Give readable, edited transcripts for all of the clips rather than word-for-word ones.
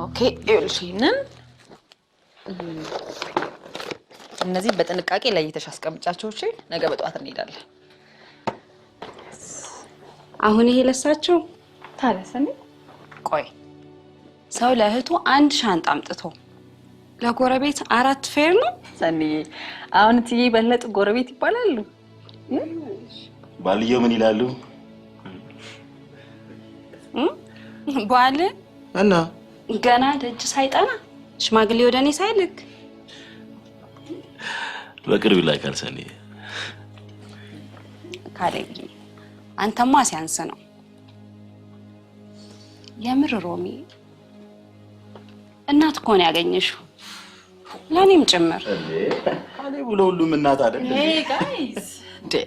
ኦኬ ይልሽኝን እነዚህ በጥንቃቄ ለይተሽ አስቀምጫቸው እሺ ነገ በጧት እንሄዳለን አሁን ይሄ ለሳቸው ታዲያሰኒ ቆይ ሰው ለእህቱ አንድ ሻንጣ አምጥቶ ለጎረቤት 4 ፌር ነው ሰኒ አሁን ትዬ በለጥ ጎረቤት ይባላሉ ባልየው ምን ይላሉ ባል እና ገና ደጅ ሳይጠና ሽማግሌ ወደኔ ሳይልክ በቅርብ ይላካል ሰኒ ካለኝ አንተማ ሲያንስ ነው የምር ሮሚ እናት ኮን ያገኘሽው ለኔም ጭምር አለ ብሎ ሁሉም እናት አይደል ሄይ ጋይስ ዴ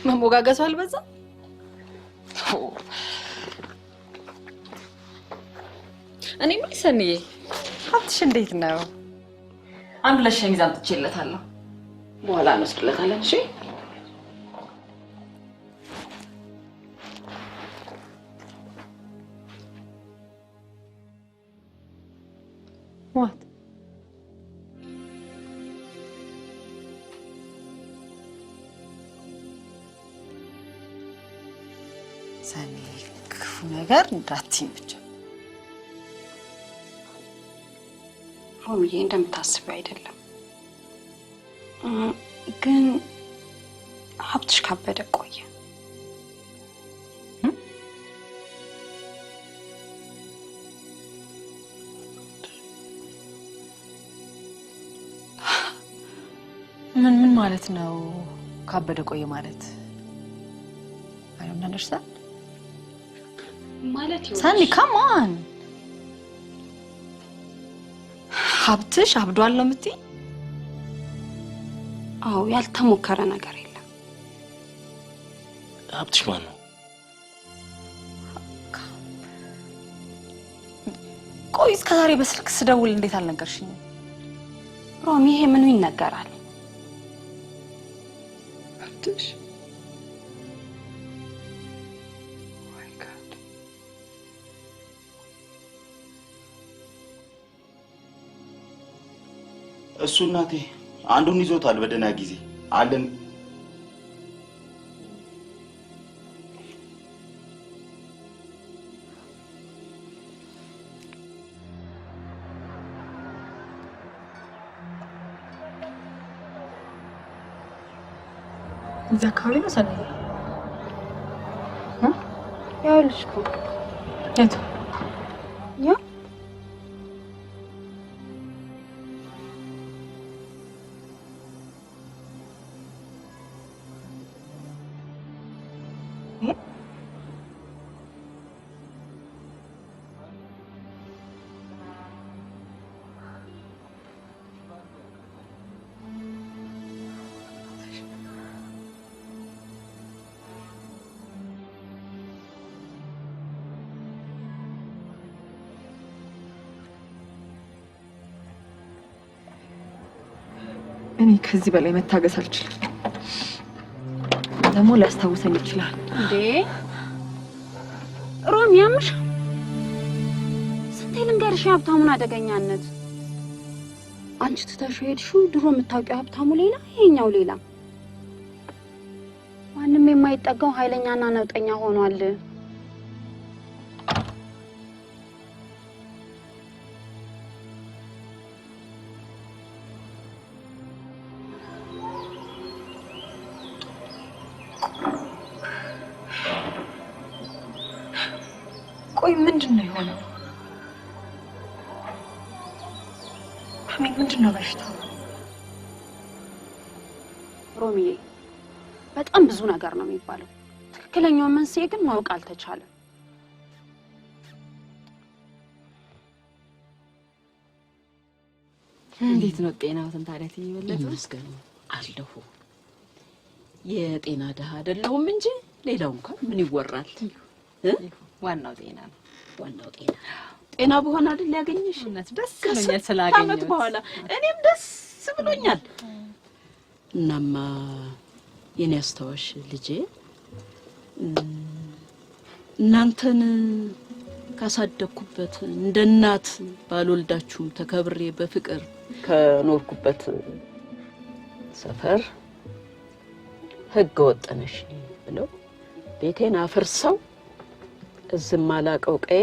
መሞጋገሱ አልበዛ እኔ ምን ሰኒዬ ሀብትሽ እንዴት ነው አንድ ለሸሚዝ አምጥቼለታለሁ በኋላ እንወስድለታለን እሺ What? ሰኒ ክፉ ነገር እንዳትይኝ ብቻ ሮሚዬ እንደምታስበው አይደለም ግን ሀብትሽ ካበደ ቆየ ምን ማለት ነው ካበደ ቆየ ማለት I don't understand ማለት ይሁን ሰኒ come on ሀብትሽ አብዷል ነው የምትይ አው ያልተሞከረ ነገር የለም ሀብትሽ ማን ነው ቆይ እስከ ዛሬ በስልክ ስደውል እንዴት አልነገርሽኝ ሮሚ ይሄ ምኑ ይነገራል ሀብትሽ እሱ እናቴ አንዱን ይዞታል በደና ጊዜ አለን ዘካሪ ነው ሰኒ ያው ልጅኮ የቱ ያ እኔ ከዚህ በላይ መታገስ አልችልም ደግሞ ሊያስታውሰኝ ይችላል እንዴ ሮሚ ያምሽ ስንቴ ልንገርሽ ሀብታሙን አደገኛነት አንቺ ትተሽው ሄድሽው ድሮ የምታውቂው ሀብታሙ ሌላ ይሄኛው ሌላ ማንም የማይጠጋው ኃይለኛና ነውጠኛ ሆኗል ቆይ ምንድነው የሆነው ምንድነው በሽታው ሮሚዬ በጣም ብዙ ነገር ነው የሚባለው ትክክለኛው መንስኤ ግን ማወቅ አልተቻለም እንዴት ነው ጤናውን ታዲያ ትይወለዱ መስገኑ አለሁ የጤና ደሃ አይደለሁም እንጂ ሌላው እንኳን ምን ይወራል ዋናው ጤና ነው ዋናው ጤና በሆነ አይደል ያገኘሽ እነት ደስ ብሎኛል ስላገኘሁት በኋላ እኔም ደስ ብሎኛል እናማ የኔ አስተዋሽ ልጄ እናንተን ካሳደኩበት እንደ እናት ባልወልዳችሁም ተከብሬ በፍቅር ከኖርኩበት ሰፈር ህግ ወጥነሽ ብለው ቤቴን አፈርሰው እዝም አላቀው ቀዬ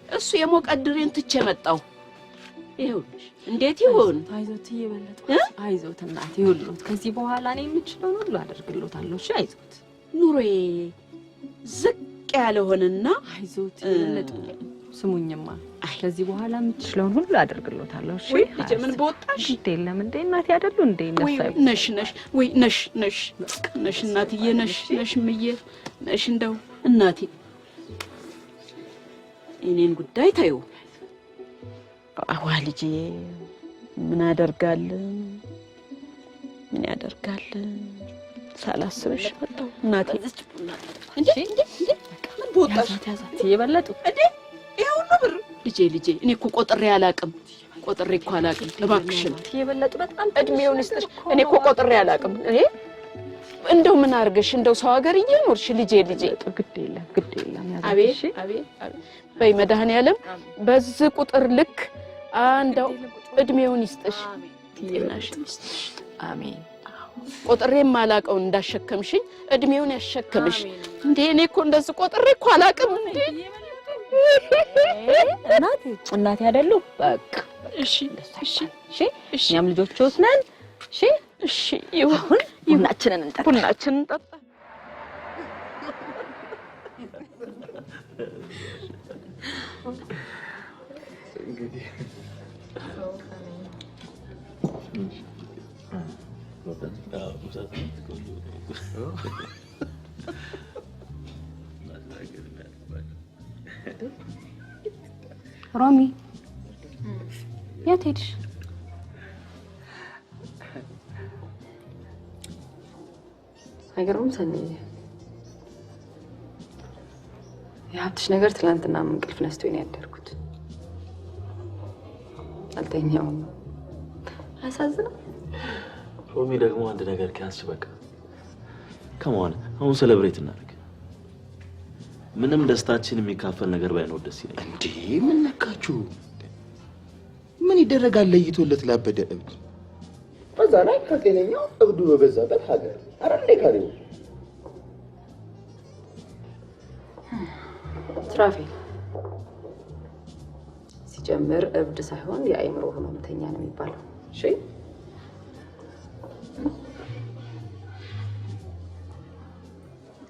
እሱ የሞቀድሬን ትቼ መጣው። ይሁንሽ እንዴት ይሁን? አይዞት ይበለጥ አይዞት እናቴ ይሁንልዎት። ከዚህ በኋላ እኔ የምችለው ሁሉ አደርግልዎታለሁ። እሺ አይዞት። ኑሮዬ ዝቅ ያለ ሆነና አይዞት ይበለጥ። ስሙኝማ ከዚህ በኋላ የምችለውን ሁሉ አደርግልዎታለሁ። እሺ ልጄ ምን በወጣሽ? እንዴ ለምን እንዴ እናቴ አይደሉ እንዴ ነሳይ ነሽ እናትዬ ነሽ ምዬ ነሽ እንደው እናቴ እኔን ጉዳይ ታዩ። አዋ ልጄ ምን ያደርጋል ሳላስብሽ መጣሁ እናቴ። እንዴ ምን በወጣሽ? ያዛት ይበለጡ እንዴ ይሄው ነው ብር ልጄ እኔ እኮ ቆጥሬ አላቅም እባክሽን ይበለጡ በጣም እድሜውን ይስጥሽ። እኔ እኮ ቆጥሬ አላቅም። እኔ እንደው ምን አርገሽ እንደው ሰው ሀገር እየኖርሽ ልጄ ግድ የለም ያዛት። አቤት በይ መድኃኒዓለም በዚህ ቁጥር ልክ እንደው እድሜውን ይስጥሽ ጤናሽን ይስጥሽ። አሜን። ቆጥሬም አላቀው እንዳሸከምሽኝ እድሜውን ያሸከምሽ። እንዴ እኔ እኮ እንደዚህ ቆጥሬ እኮ አላቅም እንዴ እናቴ አይደሉ? በቃ እሺ እኛም ልጆችዎት ነን። እሺ ይሁን። ቡናችንን እንጠጣ። እንግዲህ ሮሚ የት ሄድሽ? አይገርምም ሰኒ? የሀብትሽ ነገር ትላንትና እንቅልፍ ነስቶኝ ነው ያደርኩት። አልተኛውም። አያሳዝንም? ሮሚ ደግሞ አንድ ነገር ካንስ በቃ ከመሆነ አሁን ሴሌብሬት እናድርግ። ምንም ደስታችን የሚካፈል ነገር ባይኖር ደስ ይለኛል። እንዴ ምን ነካችሁ? ምን ይደረጋል ለይቶለት ላበደ እብድ? በዛ ላይ ከጤነኛው እብዱ በበዛበት ሀገር አረለ ካሪው ትራፊክ ሲጀምር እብድ ሳይሆን የአእምሮ ህመምተኛ ነው የሚባለው። እሺ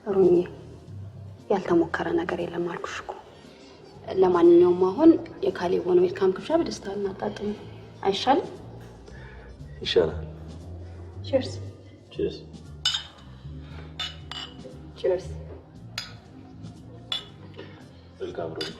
ሮሚ ያልተሞከረ ነገር የለም አልኩሽ እኮ። ለማንኛውም አሁን የካሌቦን ዌልካም ግብዣ በደስታ እናጣጥም አይሻልም? ይሻላል። ቺርስ ቺርስ ቺርስ። ዌልካም ሮሚ።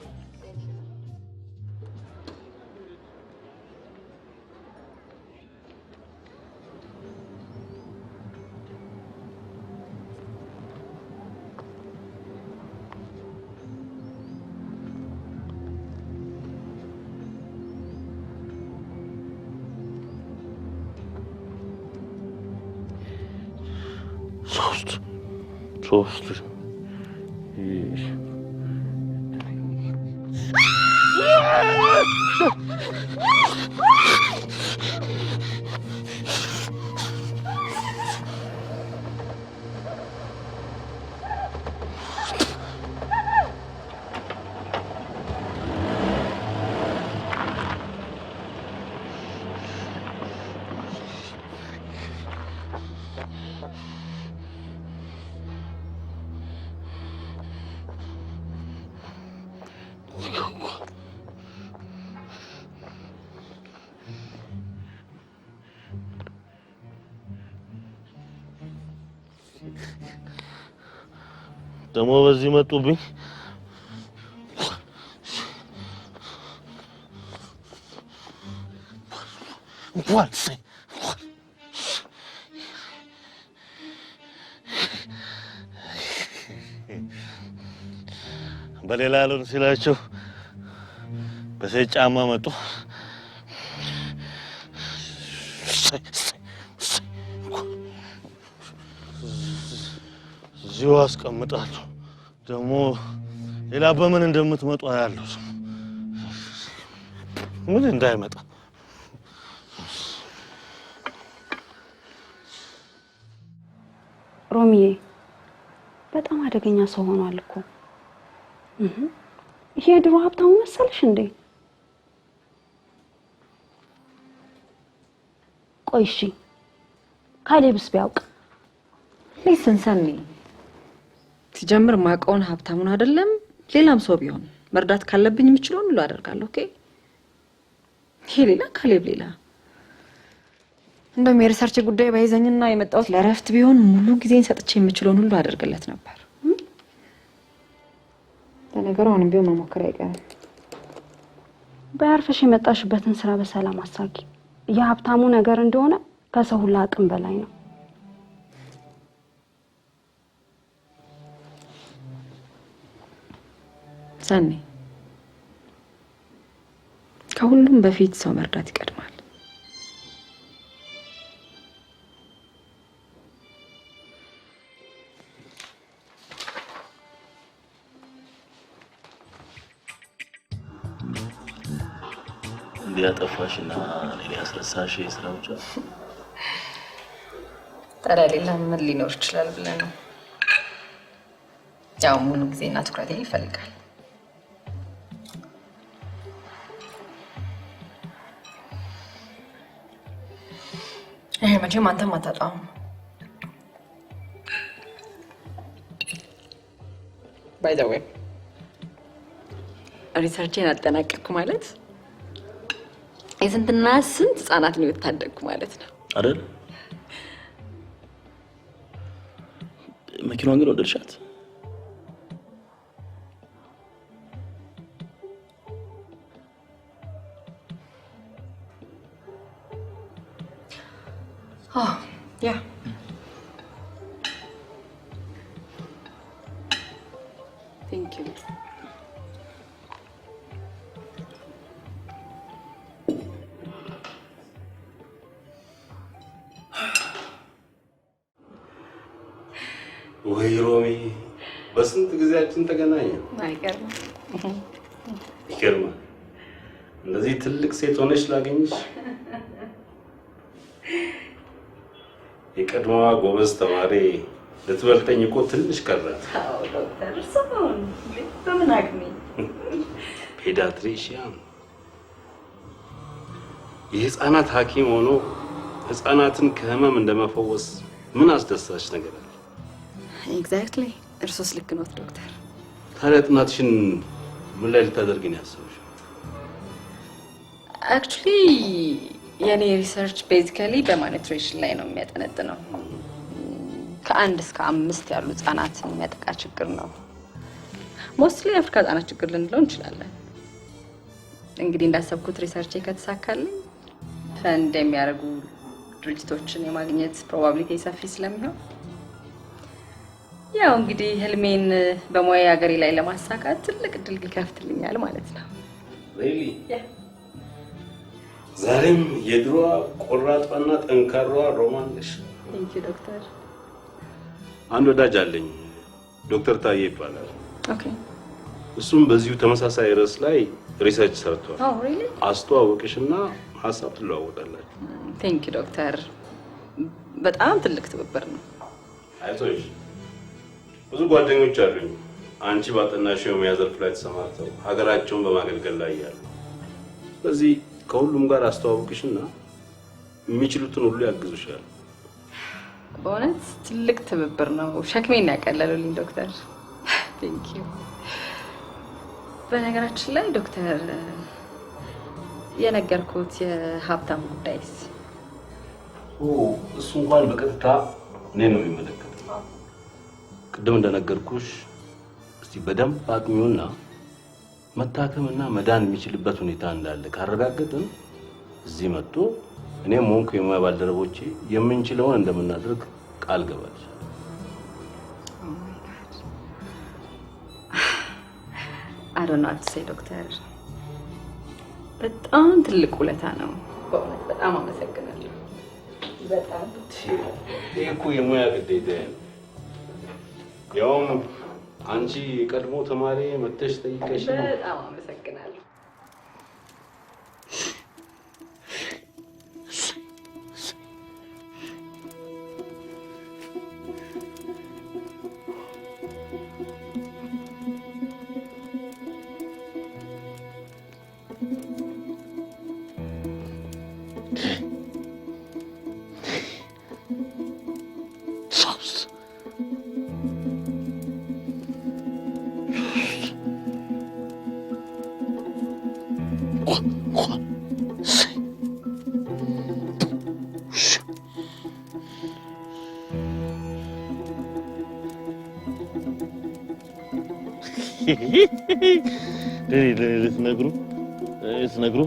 ሶስት ደግሞ በዚህ መጡብኝ። በሌላ ያሉን ሲላቸው በሴት ጫማ መጡ። እዚሁ አስቀምጣለሁ። ደግሞ ሌላ በምን እንደምትመጡ ያለው ምን እንዳይመጣ ሮሚዬ በጣም አደገኛ ሰው ሆኗል እኮ ይሄ ድሮ ሀብታሙ መሰልሽ እንዴ? ቆይ እሺ ካሌብስ ቢያውቅ ሊስን ሰኒ ሲጀምር ማቀውን ሀብታሙን አይደለም ሌላም ሰው ቢሆን መርዳት ካለብኝ የምችለው ሁሉ አደርጋለሁ። ኦኬ ይሄ ሌላ ካሌብ ሌላ እንደውም የሪሰርች ጉዳይ ባይዘኝና የመጣሁት ለረፍት ቢሆን ሙሉ ጊዜን ሰጥቼ የምችለው ሁሉ አደርግለት ነበር። ለነገሩ አሁንም ቢሆን መሞከር አይቀርም። በአርፈሽ የመጣሽበትን ስራ በሰላም አሳጊ። የሀብታሙ ነገር እንደሆነ ከሰው ሁሉ አቅም በላይ ነው። ሰኒ ከሁሉም በፊት ሰው መርዳት ይቀድማል። እንዲያጠፋሽና እኔ ያስረሳሽ ስራዎች ታዲያ ሌላ ምን ሊኖር ይችላል ብለህ ነው? ያው ሙሉ ጊዜና ትኩረቴን ይፈልጋል። ይሄ መቼም አንተም አታጣውም። ባይ ዘ ዌይ ሪሰርቼን አጠናቀቅኩ ማለት የስንትና ስንት ህጻናትን የታደግኩ ማለት ነው አይደል? መኪናዋን ግን ወደድሻት? Yeah. Thank you. ወይ ሮሚ በስንት ጊዜያችን ተገናኘ። አይገርም? ይገርማል። እንደዚህ ትልቅ ሴት ሆነሽ ላገኝሽ የቀድሞዋ ጎበዝ ተማሪ ልትበልጠኝ እኮ ትንሽ ቀራት። አዎ ዶክተር ሰሞን በምን አግኝ ፔዲያትሪሽያን የህፃናት ሐኪም ሆኖ ህፃናትን ከህመም እንደመፈወስ ምን አስደሳች ነገር አለ? ኤግዛክትሊ እርሶስ ልክ ነው ዶክተር። ታዲያ ጥናትሽን ምን ላይ ልታደርጊ ነው ያሰብሽው? አክቹሊ የኔ ሪሰርች ቤዚካሊ በማኒትሬሽን ላይ ነው የሚያጠነጥነው። ከ1 እስከ 5 ያሉ ህጻናትን የሚያጠቃ ችግር ነው። ሞስትሊ አፍሪካ ህጻናት ችግር ልንለው እንችላለን። እንግዲህ እንዳሰብኩት ሪሰርቼ ከተሳካልኝ ፈንድ የሚያደርጉ ድርጅቶችን የማግኘት ፕሮባቢሊቲ ሰፊ ስለሚሆን ያው እንግዲህ ህልሜን በሙያ ሀገሬ ላይ ለማሳካት ትልቅ እድል ይከፍትልኛል ማለት ነው። ሪሊ ዛሬም የድሮዋ ቆራጧና ጠንካራዋ ሮማን ነሽ። ቴንክ ዩ ዶክተር። አንድ ወዳጅ አለኝ ዶክተር ታዬ ይባላል። ኦኬ። እሱም በዚሁ ተመሳሳይ ርዕስ ላይ ሪሰርች ሰርቷል። ኦ ሪሊ? አስተዋወቅሽና ሀሳብ ትለዋወጣላችሁ። ቴንክ ዩ ዶክተር። በጣም ትልቅ ትብብር ነው። አይዞሽ። ብዙ ጓደኞች አሉኝ አንቺ ባጠናሽው የሙያ ዘርፍ ላይ ተሰማርተው ሀገራቸውን በማገልገል ላይ ያሉ። ስለዚህ ከሁሉም ጋር አስተዋወቅሽና የሚችሉትን ሁሉ ያግዙሻል። በእውነት ትልቅ ትብብር ነው። ሸክሜን ያቀለሉልኝ ዶክተር። ቴንክ ዩ። በነገራችን ላይ ዶክተር የነገርኩት የሀብታም ጉዳይስ? እሱ እንኳን በቀጥታ እኔ ነው የሚመለከተው። ቅድም እንደነገርኩሽ እስቲ በደንብ አጥኚውና መታከምና መዳን የሚችልበት ሁኔታ እንዳለ ካረጋገጥን እዚህ መጥቶ እኔም ሆንኩ የሙያ ባልደረቦቼ የምንችለውን እንደምናደርግ ቃል ገባለሁ። I don't know what to say ዶክተር። በጣም ትልቅ ውለታ ነው። በእውነት በጣም አመሰግናለሁ። በጣም ይሄ እኮ የሙያ ግዴታ ነው። ያውም አንቺ ቀድሞ ተማሪ መተሽ ጠይቀሽ በጣም አመሰግናለሁ። ልትነግሩ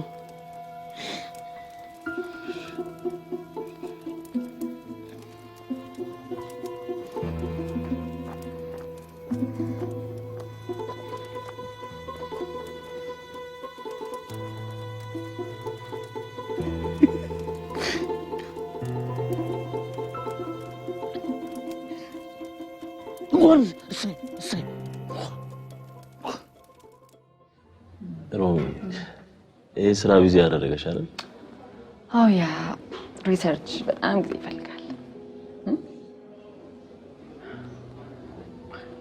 ሮሚ ይሄ ስራ ቢዚ ያደረገሽ አይደል? አዎ ያ ሪሰርች በጣም ጊዜ ይፈልጋል።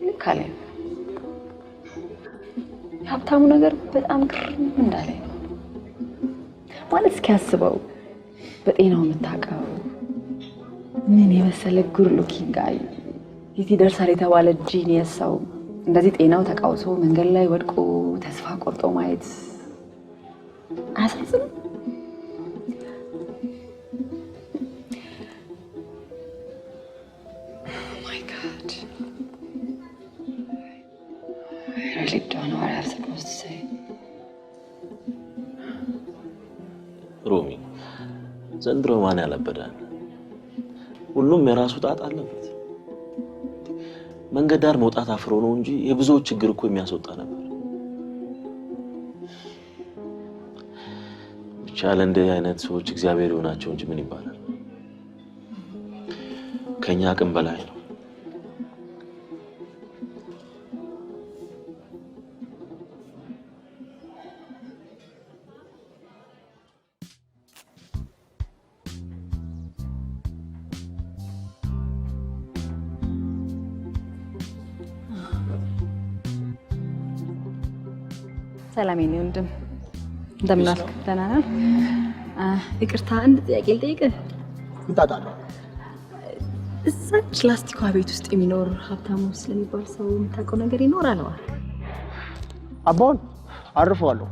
ልካለ ሀብታሙ ነገር በጣም ግርም እንዳለኝ ነው። ማለት እስኪያስበው በጤናው የምታውቀው ምን የመሰለ ጉድ ሉኪንግ ጋይ የት ይደርሳል የተባለ ጂኒየስ ሰው እንደዚህ ጤናው ተቃውሶ መንገድ ላይ ወድቆ ተስፋ ቆርጦ ማየት አያሳዝንም? My God. I really don't know what I'm supposed to say. ሮሚ ዘንድሮ ማን ያለበዳል? ሁሉም የራሱ ጣጣ አለበት። መንገድ ዳር መውጣት አፍሮ ነው እንጂ የብዙዎች ችግር እኮ የሚያስወጣ ነበር። ብቻ ለእንደዚህ አይነት ሰዎች እግዚአብሔር ይሆናቸው እንጂ ምን ይባላል? ከኛ አቅም በላይ ነው። ሰላም የኔ ወንድም እንደምን አልክ? ደህና ነህ? ይቅርታ አንድ ጥያቄ ልጠይቅህ። እንጣጣለሁ። እዛች ላስቲኳ ቤት ውስጥ የሚኖር ሀብታሙ ስለሚባል ሰው የምታውቀው ነገር ይኖራል? አባውን አርፈዋለሁ።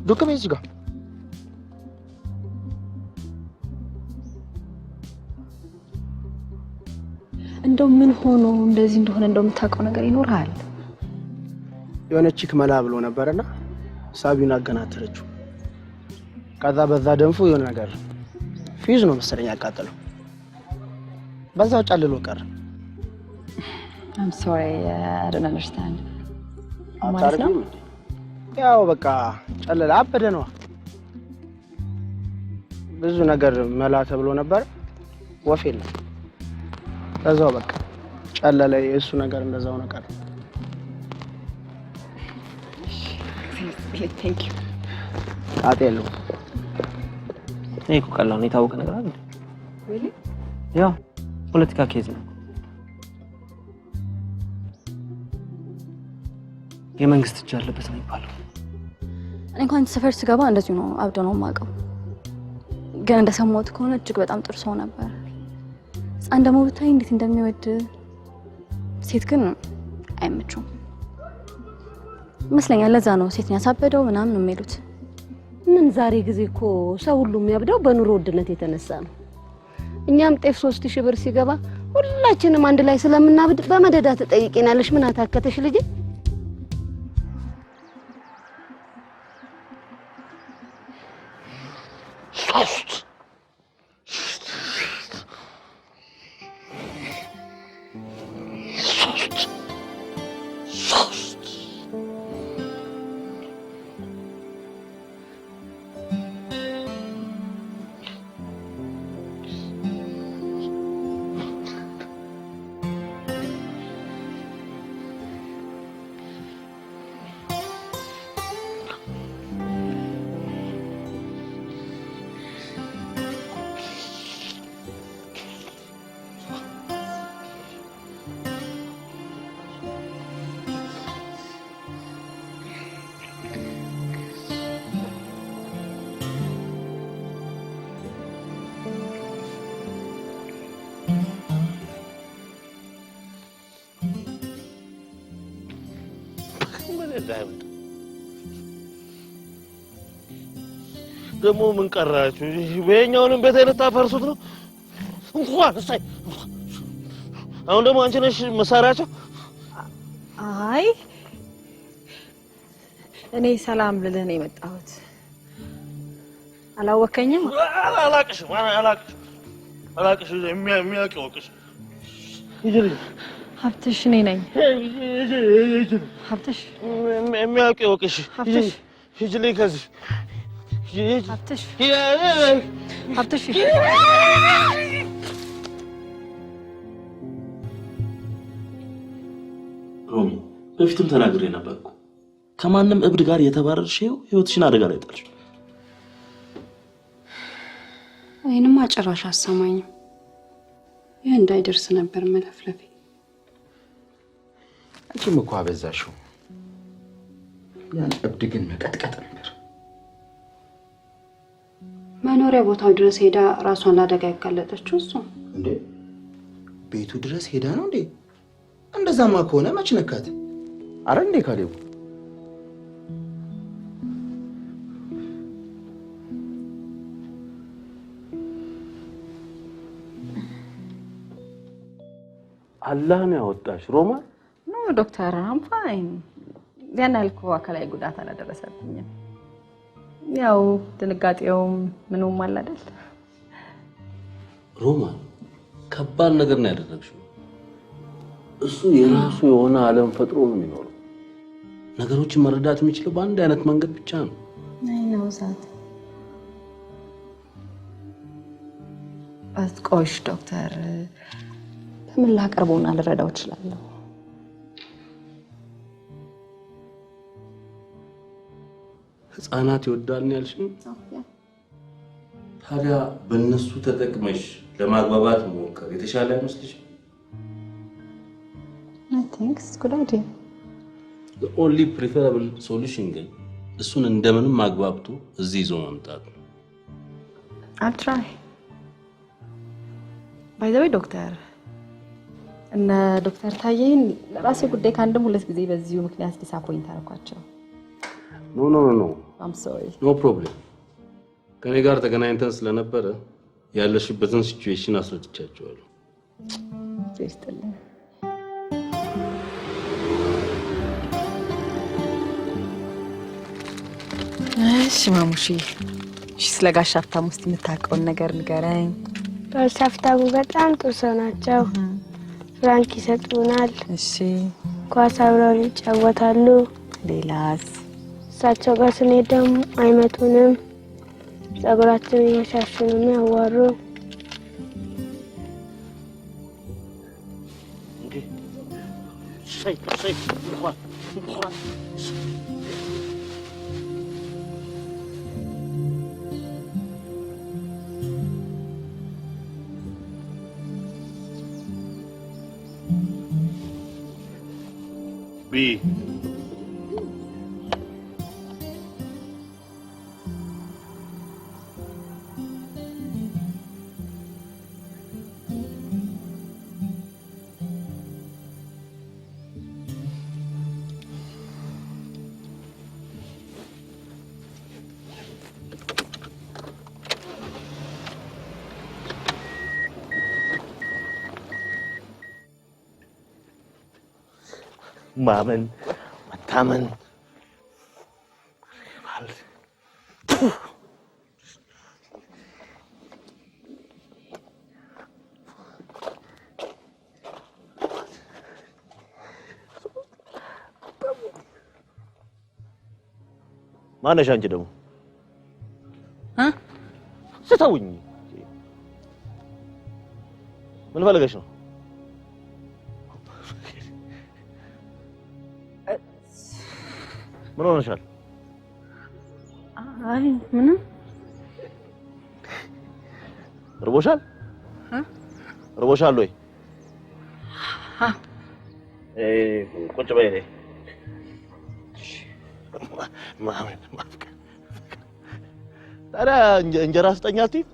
ዶክሜ እዚህ ጋር እንደው ምን ሆኖ እንደዚህ እንደሆነ እንደው የምታውቀው ነገር ይኖራል? የሆነ ቺክ መላ ብሎ ነበርና ሳቢውን አገናተረችው። ከዛ በዛ ደንፎ የሆነ ነገር ፊዝ ነው መሰለኝ ያቃጠለው። በዛው ጫልሎ ቀረ። I'm sorry, I don't understand. ማለት ነው? ያው በቃ ጨለለ፣ አበደ ነው። ብዙ ነገር መላ ተብሎ ነበር፣ ወፍ የለም። ከዛው በቃ ጨለለ። የእሱ ነገር እንደዛው ነው ቀረ። Thank you. አጤሉ እኮ ቀላል ነው፣ የታወቀ ነገር አይደል? Really? ያው ፖለቲካ ኬዝ ነው። የመንግስት እጅ አለበት ነው የሚባለው። እኔ እንኳን ሰፈር ስገባ እንደዚሁ ነው አብዶ ነው የማውቀው። ግን እንደሰማሁት ከሆነ እጅግ በጣም ጥሩ ሰው ነበር። ሕፃን ደግሞ ብታይ እንዴት እንደሚወድ፣ ሴት ግን አይመቹም ይመስለኛል። ለዛ ነው ሴትን ያሳበደው ምናምን የሚሉት። ምን ዛሬ ጊዜ እኮ ሰው ሁሉ የሚያብደው በኑሮ ውድነት የተነሳ ነው። እኛም ጤፍ 3000 ብር ሲገባ ሁላችንም አንድ ላይ ስለምናብድ በመደዳ ተጠይቄናለሽ። ምን አታከተሽ ልጅ? ምን እንዳይመጣ ደግሞ ምን ቀራችሁ? በየኛውንም ቤት ልታፈርሱት ነው? እንኳን እሰይ አሁን ደግሞ አንቺ ነሽ መሳሪያቸው? አይ እኔ ሰላም ልልህ ነው የመጣሁት። አላወከኝም? አላቅሽም የሚያውቅ ይወቅሽ። ሀብትሽ እኔ ነኝ። ሀብትሽ የሚያውቅ ይወቅሽ። ሂጂልኝ ከዚህ ሀብትሽ ሀብትሽ ሮሚ በፊትም ተናግሬ ነበርኩ። ከማንም እብድ ጋር የተባረርሽው ህይወትሽን አደጋ ላይ ጣልሽ። አይንማ ጭራሽ አሰማኝም። ይሄ እንዳይደርስ ነበር መለፍለፌ። አንቺም እኮ አበዛሽው። ያን እብድ ግን መቀጥቀጥ ነበር። መኖሪያ ቦታው ድረስ ሄዳ ራሷን ለአደጋ ያጋለጠችው እሱ እንዴ? ቤቱ ድረስ ሄዳ ነው እንዴ? እንደዛማ ከሆነ መች ነካት? አረ እንዴ ካሌቡ አላህ ነው ያወጣሽ ሮማ? ኖ ዶክተር አም ፋይን። ያን ያልኩ አካላዊ ጉዳት አላደረሰብኝም። ያው ድንጋጤውም ምኑም አለ አይደል? ሮማ ከባድ ነገር ነው ያደረግሽው። እሱ የራሱ የሆነ ዓለም ፈጥሮ ነው የሚኖረው። ነገሮችን መረዳት የሚችለው በአንድ አይነት መንገድ ብቻ ነው። ነው ዛት አስቆሽ ዶክተር ምን ላቀርበውና ልረዳው እችላለሁ? ህፃናት ይወዳል ያልሽኝ? ታዲያ በእነሱ ተጠቅመሽ ለማግባባት መሞከር የተሻለ አይመስልሽም? I think it's a good idea. The only preferable solution ግን እሱን እንደምንም ማግባብቶ እዚህ ይዞ መምጣት ነው። I'll try. By the way ዶክተር እና ዶክተር ታየን ለራሴ ጉዳይ ከአንድም ሁለት ጊዜ በዚሁ ምክንያት ዲስአፖይንት አደረኳቸው። ኖ I'm sorry. ኖ ፕሮብሌም። ከኔ ጋር ተገናኝተን ስለነበረ ያለሽበትን ሲቹዌሽን አስረድቻቸዋለሁ። ይስጥልኝ። እሺ ማሙሺ፣ እሺ ስለ ጋሽ ሀብታሙ እስቲ የምታውቀውን ነገር ንገረኝ። ጋሽ ሀብታሙ በጣም ጥሩ ሰው ናቸው። ፍራንክ ይሰጡናል። እሺ ኳስ አብረውን ይጫወታሉ። ሌላስ? እሳቸው ጋር ስንሄድ ደግሞ አይመቱንም። ጸጉራችንን እያሻሹ ነው የሚያዋሩ። B. ማመን መታመን ማነሽ አንቺ ደግሞ ስተውኝ ምን ፈልገሽ ነው? ምን ሆነሻል? አይ ምንም። ርቦሻል? ርቦሻል ወይ? ቁጭ በይ። ታዲያ እንጀራ ስጠኝ አትይም?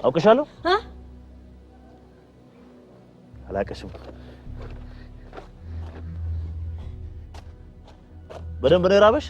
አውቅሻለሁ? አላውቅሽም። በደንብ ነው የራበሽ?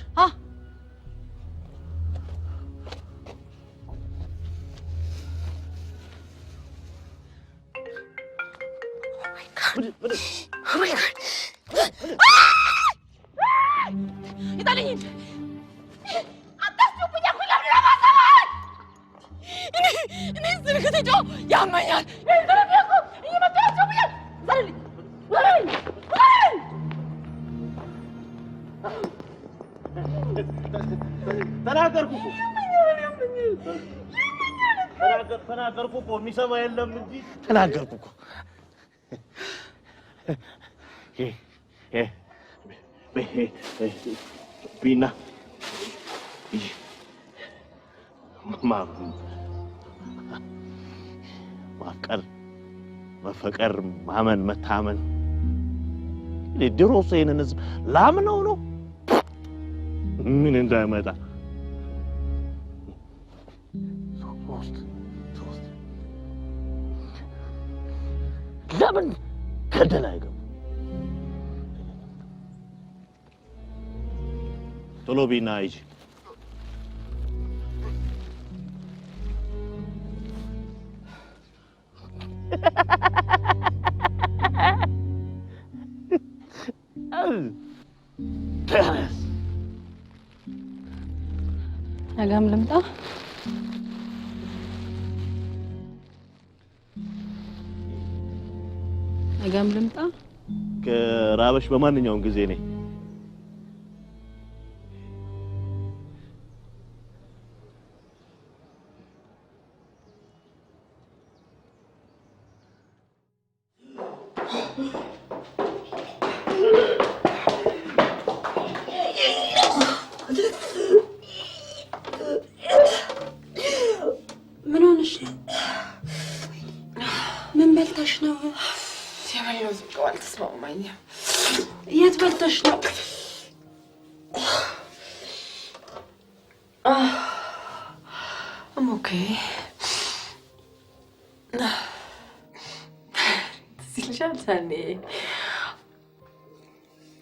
ተናገርኩ እኮ የሚሰማ የለም እንጂ ተናገርኩ እኮ። ቢና ማፍቀር፣ መፈቀር፣ ማመን፣ መታመን ድሮስ ይሄንን ህዝብ ላምነው ነው ምን እንዳይመጣ ለምን ገደል አይገቡ? ቶሎ ቢና ሂጂ። ነገም ልምጣ? ነገም ልምጣ? ከራበሽ በማንኛውም ጊዜ ነኝ። ምን ሆነሽ ነው? ምን በልተሽ ነው? የበላሁት ምግብ አልተስማማኝም። የት በልተሽ ነው? ኦኬ ሲልሻል ሰኔ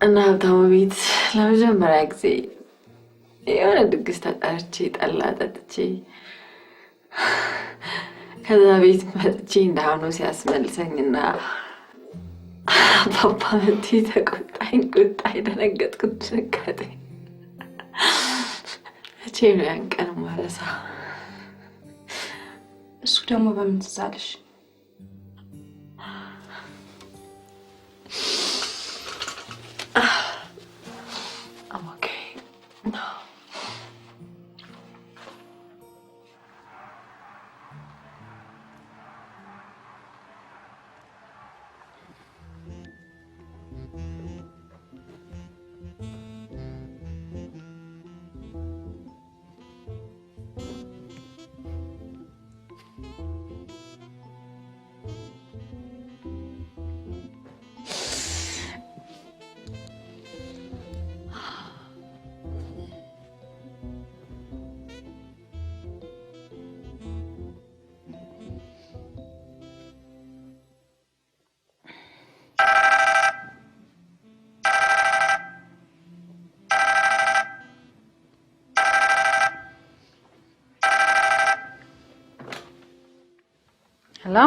እና ሀብታሙ ቤት ለመጀመሪያ ጊዜ የሆነ ድግስ ተጠርቼ ጠላ ጠጥቼ ከዛ ቤት መጥቼ እንዳሁኑ ሲያስመልሰኝና አባባ መጥቶ ተቆጣኝ። ቁጣኝ፣ ደነገጥኩት፣ ድንጋጤ መቼ ነው ያን ቀን ማረሳ? እሱ ደግሞ በምን ትዝ አለሽ? Hello?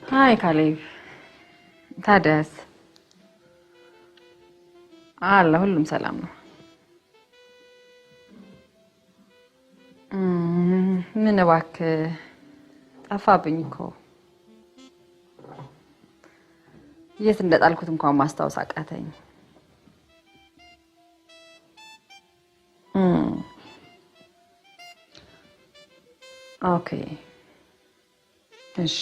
Hi, Khalif. ታደስ አለ ሁሉም ሰላም ነው። ምን እባክህ ጠፋብኝ እኮ የት እንደጣልኩት እንኳን ማስታወስ አቃተኝ። ኦኬ እሺ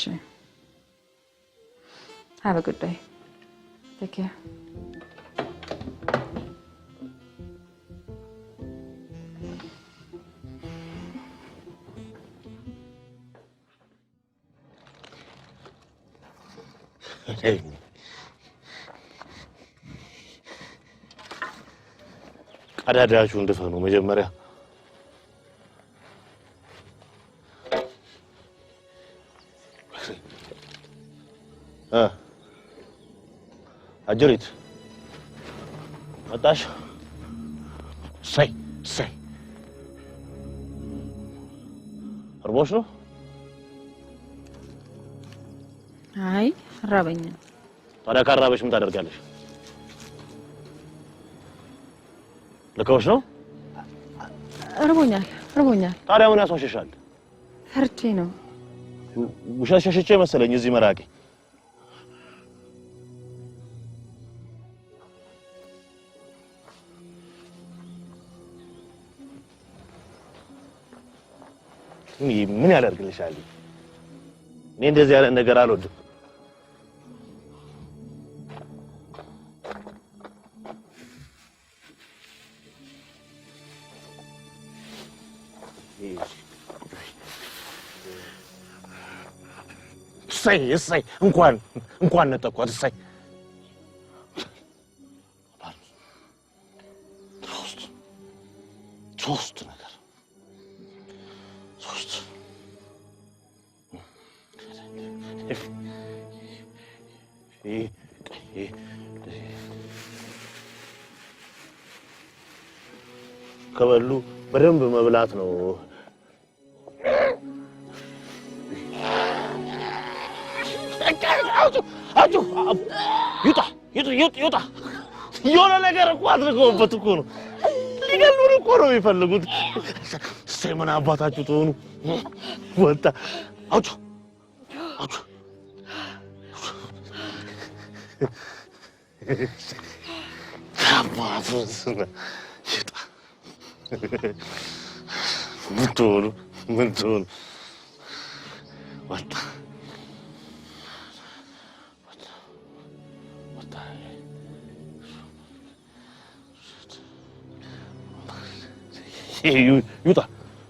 Have a good day. Take care. ቀዳዳችሁን ድፈኑ መጀመሪያ። አጀሪት መጣሽ? ሳይ እርቦሽ ነው? አይ ራበኛ። ታዲያ ካራበሽ ምን ታደርጋለሽ? ልከውሽ ነው? እርቦኛል። ታዲያ ምን ያስዋሽሻል? ፈርቼ ነው። ውሸት ሸሽቼ መሰለኝ እዚህ መራቂ። ምን ያደርግልሻል? እኔ እንደዚህ ያለ ነገር አልወድም። እሰይ እንኳን ነጠቋት። እሰይ ሶስት ነገር ከበሉ በደንብ መብላት ነው። ይውጣ የሆነ ነገር እኮ አድርገውበት እኮ ነው። ሊገሉን እኮ ነው የሚፈልጉት። እሰይ ምን አባታችሁ ትሆኑ። ወጣ አውጡ አባቱ ይውጣ። ምን ትሆኑ ወጣ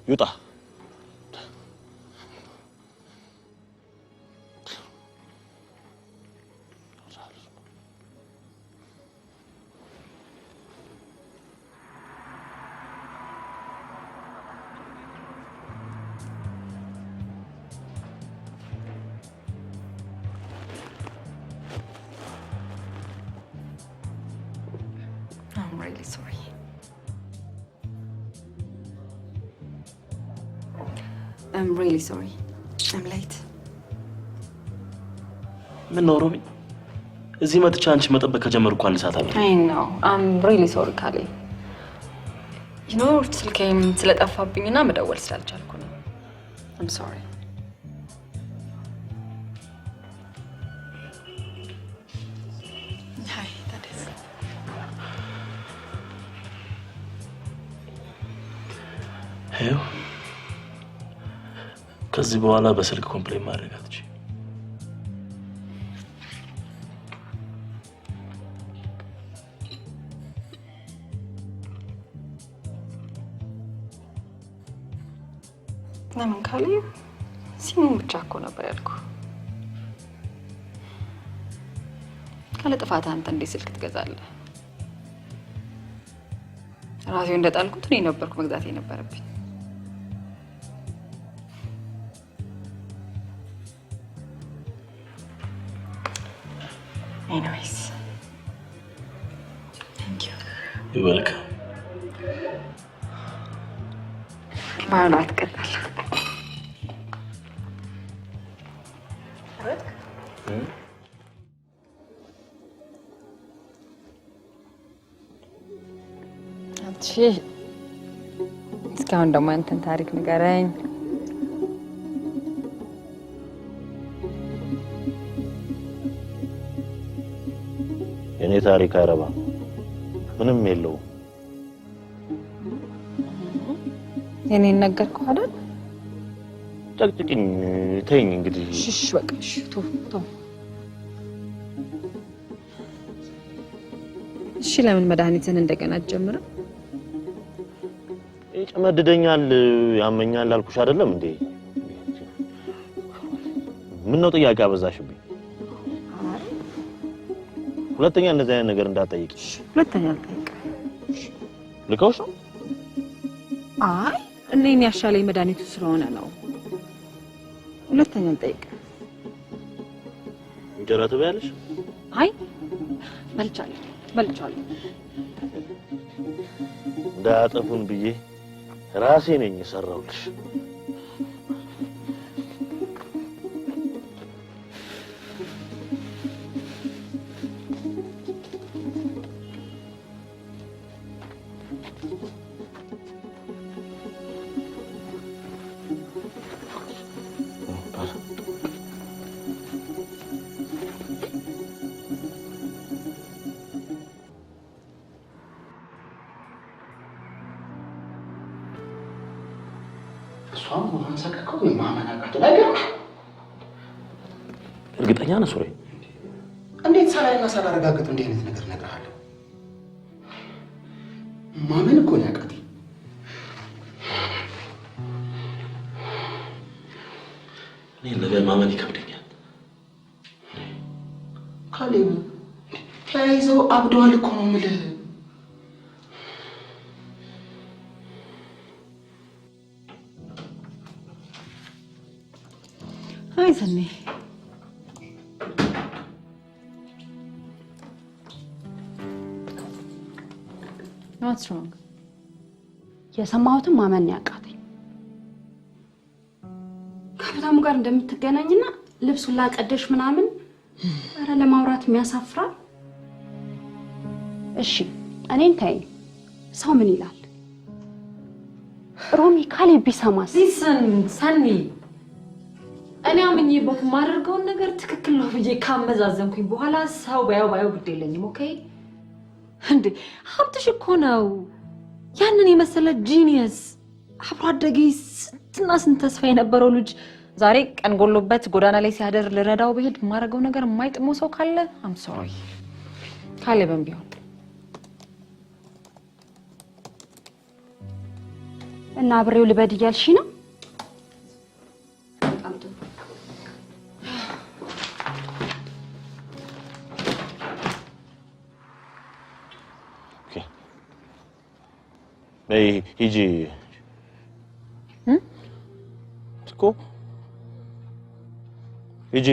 ይውጣ። I'm really sorry. I'm really sorry. I'm late. ምን ነው ሮሚ? እዚህ መጥቻ አንቺ መጠበቅ ከጀመርኩ አንድ ሰዓት አለ። I know. I'm really sorry, Kali. You know, ስልኬም ስለጠፋብኝና መደወል ስላልቻልኩ ነው. I'm sorry. Hi, that is. Hey. ከዚህ በኋላ በስልክ ኮምፕሌን ማድረግ አትችይም። ለምን ካሊ ሲሙን ብቻ እኮ ነበር ያልኩ። ካለ ጥፋት አንተ እንዴት ስልክ ትገዛለህ? ራሴው እንደጣልኩት እኔ ነበርኩ መግዛት የነበረብኝ። Anyways, thank you. You're welcome. ባሏ አትቀጣል። እስካሁን ደግሞ አንተን ታሪክ ንገረኝ። የኔ ታሪክ አይረባም፣ ምንም የለውም። የኔን ነገርኩህ አይደል? ጨቅጭቅኝ፣ ተይኝ እንግዲህ። እሺ በቃ እሺ፣ ተው። እሺ ለምን መድኃኒትን እንደገና አትጀምርም? ይጨመድደኛል፣ ያመኛል አልኩሽ አይደለም እንዴ? ምን ነው ጥያቄ አበዛሽብኝ? ሁለተኛ እንደዚህ አይነት ነገር እንዳትጠይቂ። ሁለተኛ አልጠይቅም። ልከውሽ ነው? አይ እኔን ያሻለኝ መድኃኒቱ ስለሆነ ነው። ሁለተኛ አልጠይቅም። እንጀራ ትበያለሽ? አይ በልቻለሁ። እንዳያጠፉን ብዬ ራሴ ነኝ የሰራሁልሽ። እርግጠኛ ነህ ሱሬ? እንዴት ሳላይና ሳላረጋግጥ እንዲህ አይነት ነገር እነግርሃለሁ? ማመን እኮ ነው ያቃተኝ። እኔ ነገር ማመን ይከብደኛል። ካሌብ ተያይዘው አብደዋል እኮ ነው የምልህ። አይ ሰኔ What's wrong? የሰማሁትን ማመን ያቃተኝ ከሀብታሙ ጋር እንደምትገናኝና ልብሱን ላቀደሽ ምናምን ኧረ ለማውራት የሚያሳፍራል። እሺ እኔን ተይኝ፣ ሰው ምን ይላል? ሮሚ ካሌብ ቢሰማስ? ሰኒ እኔ አምኜበት የማደርገውን ነገር ትክክል ነው ብዬ ካመዛዘንኩኝ በኋላ ሰው ባየው ግድ የለኝም። ኦኬ እንዴ ሀብትሽ እኮ ነው ያንን የመሰለ ጂኒየስ አብሮ አደጌ ስንትና ስንት ተስፋ የነበረው ልጅ ዛሬ ቀን ጎሎበት ጎዳና ላይ ሲያደር ልረዳው ብሄድ የማደርገው ነገር የማይጥመው ሰው ካለ አም ሶሪ ካሌብም ቢሆን እና አብሬው ልበድ እያልሽ ነው? ነይ ሂጂ እኮ ሂጂ።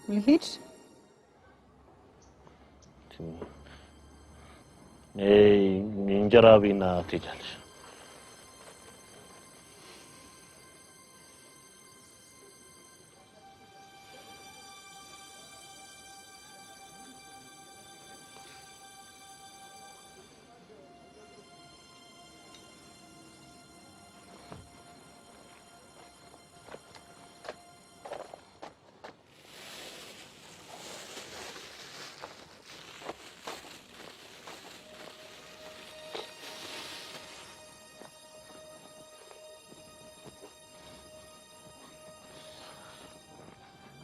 ልሂድ? እንጀራ ቢና ትሄጃለሽ።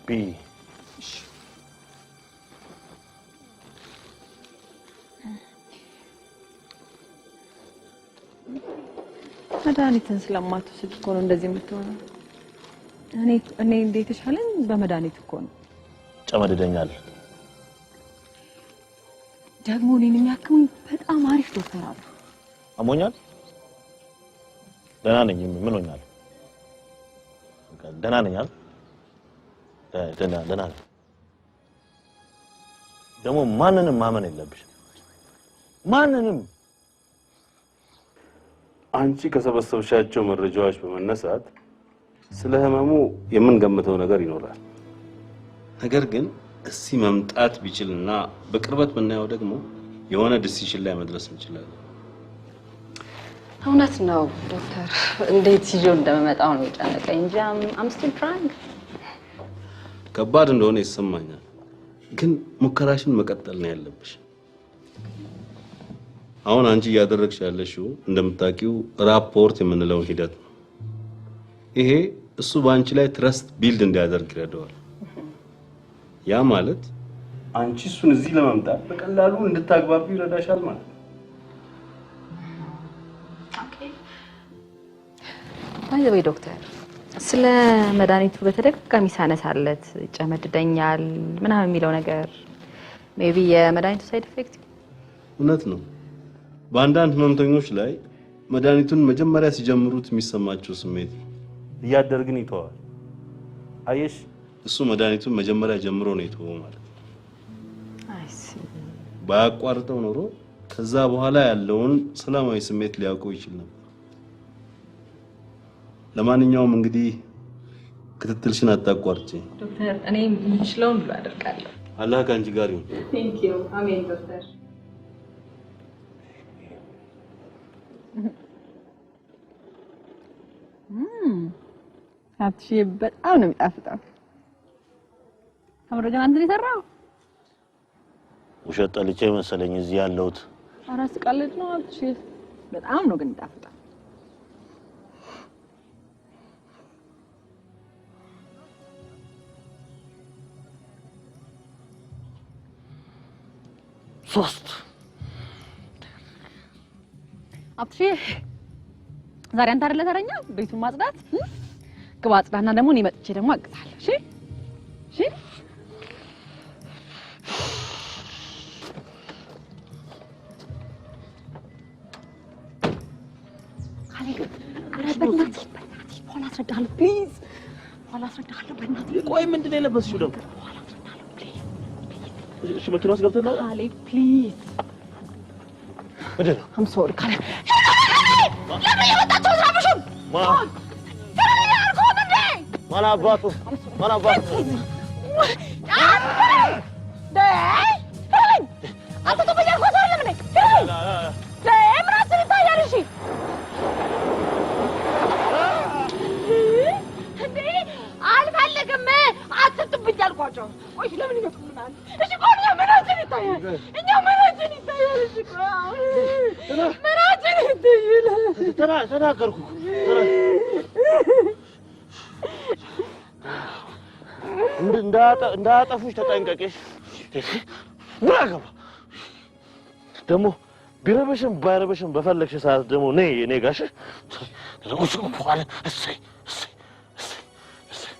ቢ መድኃኒትን ስለማትወስድ እኮ ነው እንደዚህ የምትሆነው። እኔ እንዴት ይሻለኝ? በመድኃኒት እኮ ነው። ጨመድደኛል። ደግሞ እኔን የሚያክም በጣም አሪፍ ዶክተር አሉ። አሞኛል? ደህና ነኝ። ምን ሆኛል? ደህና ነኝ አይደል? ደህና ነኝ። ደግሞ ማንንም ማመን የለብሽም። ማንንም አንቺ ከሰበሰብሻቸው መረጃዎች በመነሳት ስለ ህመሙ የምንገምተው ነገር ይኖራል። ነገር ግን እዚህ መምጣት ቢችልና በቅርበት ብናየው ደግሞ የሆነ ዲሲሽን ላይ መድረስ እንችላለን። እውነት ነው ዶክተር። እንዴት ይዤው እንደመጣው ነው የጨነቀኝ እንጂ I'm still trying። ከባድ እንደሆነ ይሰማኛል፣ ግን ሙከራሽን መቀጠል ነው ያለብሽ። አሁን አንቺ እያደረግሽ ያለሽው እንደምታውቂው ራፖርት የምንለው ሂደት ነው። ይሄ እሱ በአንቺ ላይ ትረስት ቢልድ እንዲያደርግ ይረዳዋል። ያ ማለት አንቺ እሱን እዚህ ለማምጣት በቀላሉ እንድታግባቢው ይረዳሻል ማለት ነው። ባይ ዶክተር ስለ መድኃኒቱ በተደጋጋሚ ሳነሳለት ጨመድደኛል ምናምን የሚለው ነገር ሜቢ የመድኃኒቱ ሳይድ ኢፌክት እውነት ነው። በአንዳንድ ህመምተኞች ላይ መድኃኒቱን መጀመሪያ ሲጀምሩት የሚሰማቸው ስሜት እያደር ግን ይተዋል። አየሽ እሱ መድኃኒቱን መጀመሪያ ጀምሮ ነው የተወው ማለት ነው። አይሲ ባያቋርጠው ኖሮ ከዛ በኋላ ያለውን ሰላማዊ ስሜት ሊያውቀው ይችል ነበር። ለማንኛውም እንግዲህ ክትትልሽን አታቋርጪ ዶክተር። እኔ የምችለውን ሁሉ አደርጋለሁ። አላህ ካንቺ ጋር ይሁን። ቴንክ ዩ አሜን ዶክተር። አትሺ በጣም ነው የሚጣፍጠው። አምሮጃን አንተ የሰራው ውሸት ጠልቼ መሰለኝ እዚህ ያለሁት። አራስ ቀልድ ነው። አትሺ በጣም ነው ግን የሚጣፍጠው። ሶስት አትሺ ዛሬ አንተ አይደለ ተረኛ ቤቱን ማጽዳት ግባ አጽዳና ደግሞ እኔ መጥቼ ደግሞ አግዛለሁ። እሺ እሺ በእናትህ በኋላ አስረዳሃለሁ ፕሊዝ። በኋላ አስረዳሃለሁ በእናትህ። ቆይ ምንድን ነው የለበስሽው ደግሞ? በኋላ አስረዳሃለሁ ፕሊዝ። እሺ መኪና ውስጥ ገብተን ነው? ካሌ ፕሊዝ። ምንድን ነው? አም ሶሪ ካሌ። ለምን የመጣችው ዝራብሽን? ማን አባቱ ማን አባቱ አንተ ተበያልኩ አይደለም እንዴ? ለምራስን ታያለሽ እንዴ? አልፈልግም አትጥብኝ አልኳቸው። ቆይ ለምን ይመጡልናል? እሺ ቆይ ምናችን ይታያል? እኛ ምናችን ይታያል? እሺ ቆይ ምናችን ይታያል? ተናገርኩ። እንዳያጠፉሽ ተጠንቀቂሽ። ብራገባ ደግሞ ቢረበሽም ባይረበሽም በፈለግሽ ሰዓት ደግሞ ነይ እኔ ጋሽ ለቁጭ በኋላ እሰይ እሰይ እሰይ እሰይ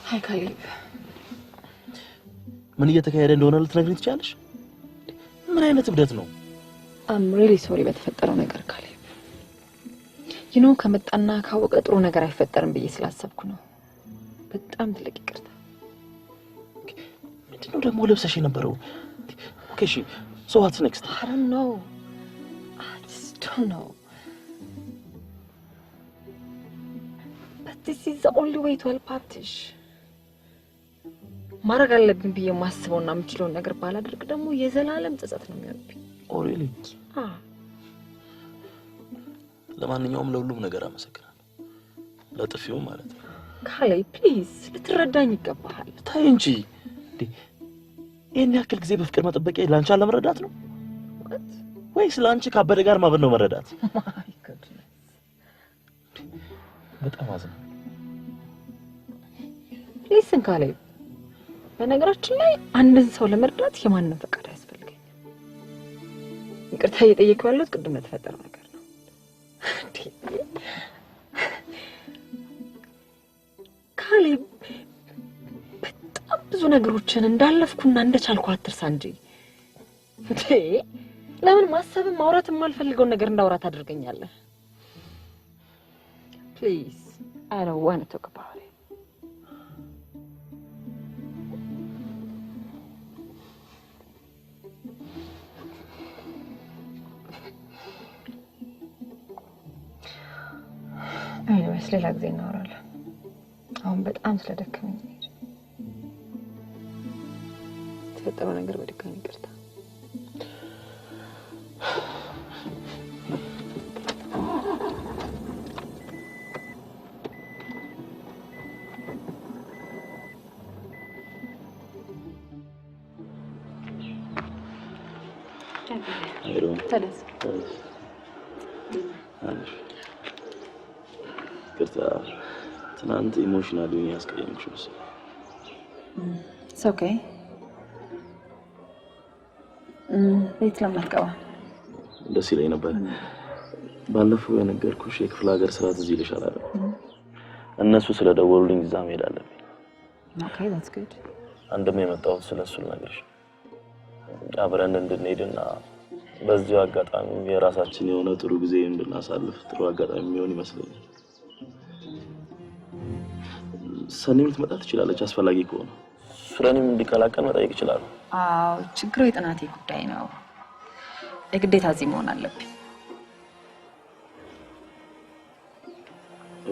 ሃይ ካሌብ፣ ምን እየተካሄደ እንደሆነ ልትነግሪኝ ትችያለሽ? ምን አይነት እብደት ነው? አም ሪሊ ሶሪ በተፈጠረው ነገር ካሌብ። ከመጣና ካወቀ ጥሩ ነገር አይፈጠርም ብዬ ስላሰብኩ ነው። በጣም ትልቅ ይቅርታ። ምንድነው ደግሞ ለብሰሽ የነበረው? ኦኬ እሺ፣ so what's next? I don't know. I just don't know. But this is the only way to help Atish. ማድረግ አለብኝ ብዬ ማስበውና የምችለው ነገር ባላደርግ ደግሞ የዘላለም ጸጸት ነው የሚሆንብኝ። ኦ ሪሊ? ለማንኛውም ለሁሉም ነገር አመሰግናለሁ። ለጥፊው ማለት ነው። ካሌ ፕሊዝ ልትረዳኝ ይገባሃል። ታይ እንጂ ይሄን ያክል ጊዜ በፍቅር መጠበቂያ ላንቺ አለመረዳት ነው ወይስ ላንቺ ካበደ ጋር ማበድ ነው መረዳት? ማይ ጎድነስ በጣም አዝናለሁ። ሊስን ካሌ፣ በነገራችን ላይ አንድን ሰው ለመርዳት የማንንም ፈቃድ አያስፈልገኝም። ይቅርታ እየጠየቅኩ ያለሁት ቅድም ለተፈጠረው ነገር ነው። ካሌ፣ በጣም ብዙ ነገሮችን እንዳለፍኩና እንደቻልኩ አትርሳ እንጂ። ለምን ማሰብም ማውራትም የማልፈልገውን ነገር እንዳውራ ታደርገኛለህ? ፕሊዝ I don't want to talk about it. Anyways, ሌላ ጊዜ እናወራለን። አሁን በጣም ስለደከመኝ ነው። የተፈጠረው ነገር በድጋሚ ይቅርታ። ተነስ። ትናንት ኢሞሽናል ሆኜ ያስቀየምኩሽ መሰለኝ። It's okay. ቤት ለማትገባ ደስ ይለኝ ነበር። ባለፈው የነገርኩሽ የክፍለ ሀገር ስራ ትዝ ይልሻል አይደል? እነሱ ስለደወሉልኝ እዛ መሄድ አለብኝ። Okay, that's good. አንድም የመጣሁት ስለሱ ልነግርሽ አብረን እንድንሄድና በዚሁ አጋጣሚ የራሳችን የሆነ ጥሩ ጊዜ እንድናሳልፍ ጥሩ አጋጣሚ የሚሆን ይመስለኛል። ሰኔም ልትመጣ ትችላለች አስፈላጊ ከሆነ ፍረንም እንዲቀላቀል መጠየቅ ይችላል። አዎ ችግሩ የጥናቴ ጉዳይ ነው። የግዴታ እዚህ መሆን አለብኝ።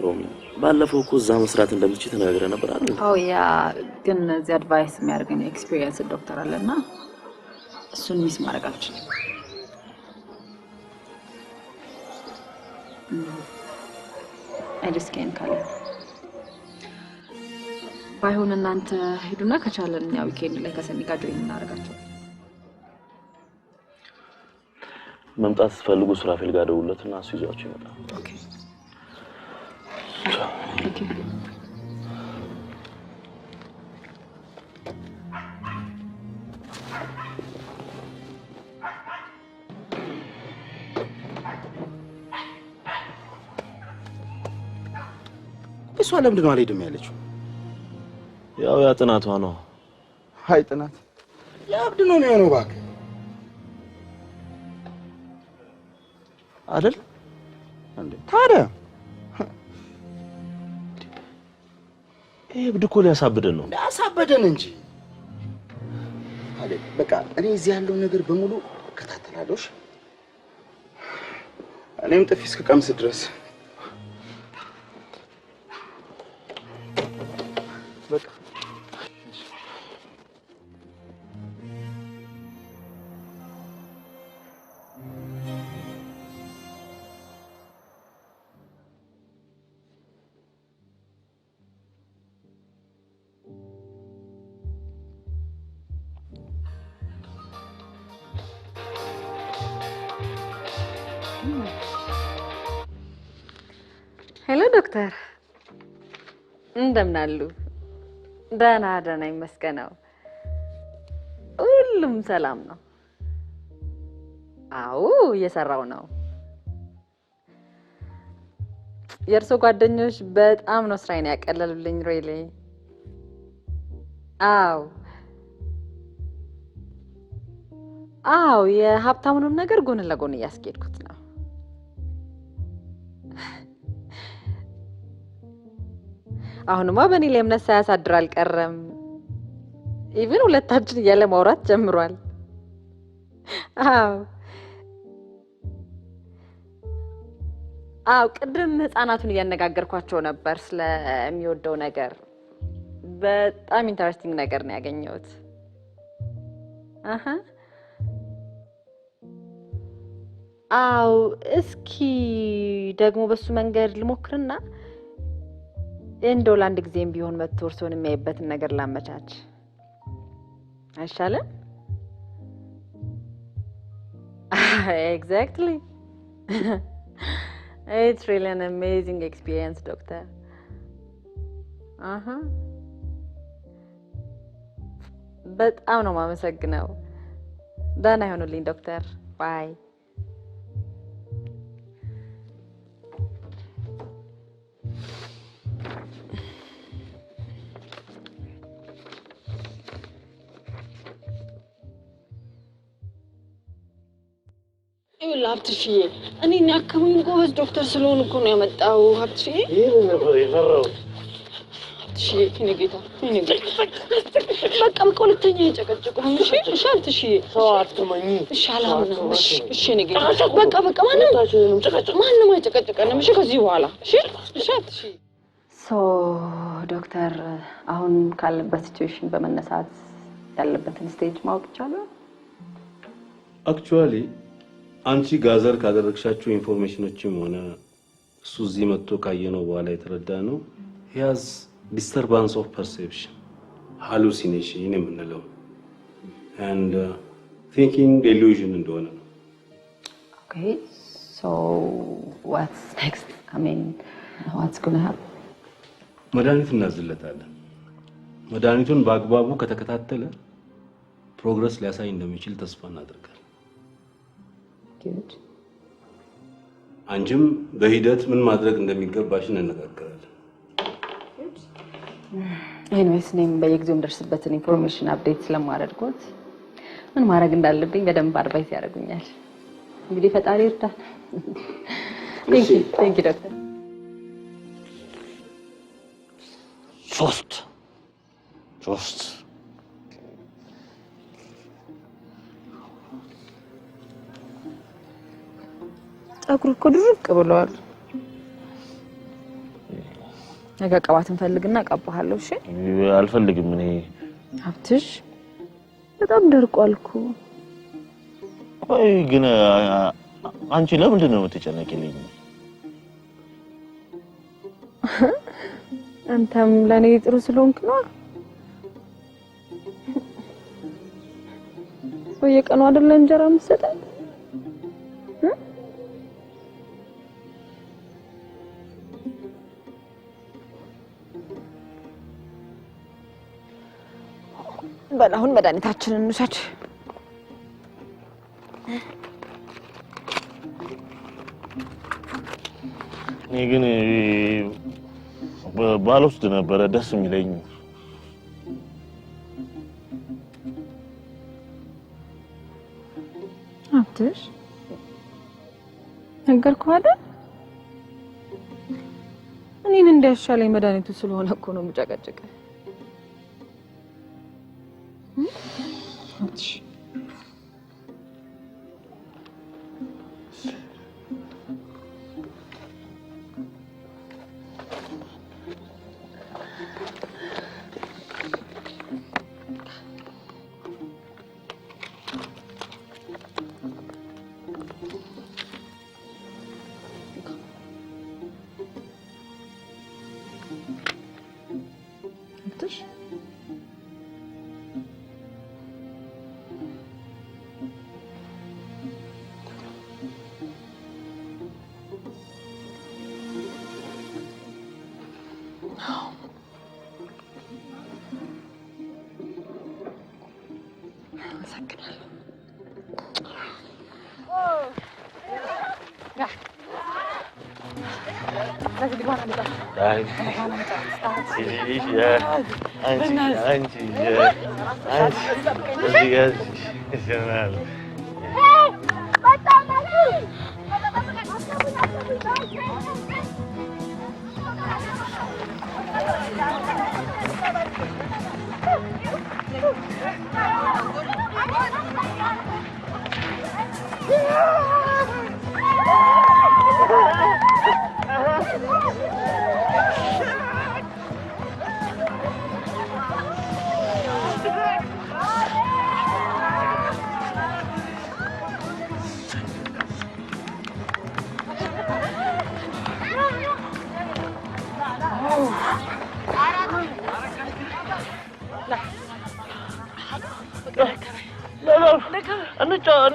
ሮሚ ባለፈው እኮ እዛ መስራት እንደምትችይ ተነጋግረን ነበር አይደል? አዎ ያ ግን እዚህ አድቫይስ የሚያደርገኝ ኤክስፒሪየንስ ዶክተር አለና እሱን ሚስ ማድረግ አልችልም። I just can't ካለ ባይሆን እናንተ ሄዱና ከቻለን እኛ ዊኬንድ ላይ ከሰኒ ጋር ጆይን እናደርጋቸው። መምጣት ስትፈልጉ ሱራፌል ጋር ደውሉለትና እሱ ይዟችሁ ይመጣል። ኦኬ ኦኬ እሷ ለምንድን ነው አልሄድም ያለችው? ያው ያ ጥናቷ ነው። አይ ጥናት ያብድ ነው የሚሆነው እባክህ አይደል እንዴ? ታዲያ ይሄ ብድኮ ሊያሳብደን ነው። ሊያሳብደን እንጂ አይደል? በቃ እኔ እዚህ ያለው ነገር በሙሉ እከታተላለሁ። እኔም ጥፊ እስከቀምስ ድረስ በቃ ሄሎ ዶክተር እንደምን አሉ? ደህና ደህና ይመስገነው። ሁሉም ሰላም ነው። አዎ እየሰራው ነው። የእርሶ ጓደኞች በጣም ነው ስራዬን ያቀለሉልኝ። ሪሊ አዎ የሀብታሙንም ነገር ጎን ለጎን እያስኬድኩት ነው። አሁንማ በእኔ ላይ እምነት ሳያሳድር አልቀረም። ኢቭን ሁለታችን እያለ ማውራት ጀምሯል። አዎ ቅድም ህፃናቱን እያነጋገርኳቸው ነበር ስለሚወደው ነገር። በጣም ኢንተረስቲንግ ነገር ነው ያገኘሁት። አዎ እስኪ ደግሞ በሱ መንገድ ልሞክርና እንደው ለአንድ ጊዜም ቢሆን መጥቶ እርሶን የሚያይበትን ነገር ላመቻች አይሻልም? Exactly. It's really an amazing experience, doctor. በጣም ነው የማመሰግነው። ደህና ይሁኑልኝ ዶክተር። ባይ። ሀብትሽዬ እኔን ያከሙኝ ጎበዝ ዶክተር ስለሆኑ እኮ ነው ያመጣው። ሀብትሽዬ ይሄ ነበር የፈራሁት። ሀብትሽዬ የእኔ ጌታ የእኔ ጌታ በቃ ሁለተኛ የጨቀጨቁህም። እሺ እሺ ሀብትሽዬ ሰው አትመኝ። እሺ አላምንም። እሺ የእኔ ጌታ በቃ ማንም አይጨቀጭቀንም። እሺ ከዚህ በኋላ እሺ እሺ ሀብትሽዬ። ዶክተር አሁን ካለበት ሲቹዌሽን በመነሳት ያለበትን ስቴጅ ማወቅ ይቻላል? አክቹአሊ አንቺ ጋዘር ካደረግሻቸው ኢንፎርሜሽኖችም ሆነ እሱ እዚህ መጥቶ ካየነው በኋላ የተረዳ ነው he has disturbance of perception hallucination የምንለው and ቲንኪንግ ኢሉዥን እንደሆነ ነው። Okay, so what's next? I mean, what's going to happen? መድኃኒት እናዝለታለን። መድኃኒቱን በአግባቡ ከተከታተለ ፕሮግረስ ሊያሳይ እንደሚችል ተስፋ እናደርጋለን። Good. አንቺም በሂደት ምን ማድረግ እንደሚገባሽ እንነጋገራለን። ኤኒዌይስ እኔም በየጊዜው የምደርስበትን ኢንፎርሜሽን አፕዴት ስለማደርጎት ምን ማድረግ እንዳለብኝ በደንብ አድቫይስ ያደርጉኛል። እንግዲህ ፈጣሪ ይርዳል። ቴንክ ዩ ዶክተር። ሶስት ፀጉር እኮ ድርቅ ብለዋል። ነገ ቅባት እንፈልግና እቀባሃለሁ። እሺ? አልፈልግም። እኔ ሀብትሽ በጣም ደርቋል እኮ። ቆይ ግን አንቺ ለምንድን ነው የምትጨነቂልኝ? አንተም ለኔ ጥሩ ስለሆንክ ነው። በየቀኑ አይደለ እንጀራ የምትሰጠኝ? በል አሁን መድኃኒታችንን እንውሰድ። እኔ ግን ባልወስድ ነበረ ደስ የሚለኝ። ሀብትሽ ነገርኩህ አይደል? እኔን እንዳያሻለኝ መድኃኒቱ ስለሆነ እኮ ነው የምጨቀጭቅህ።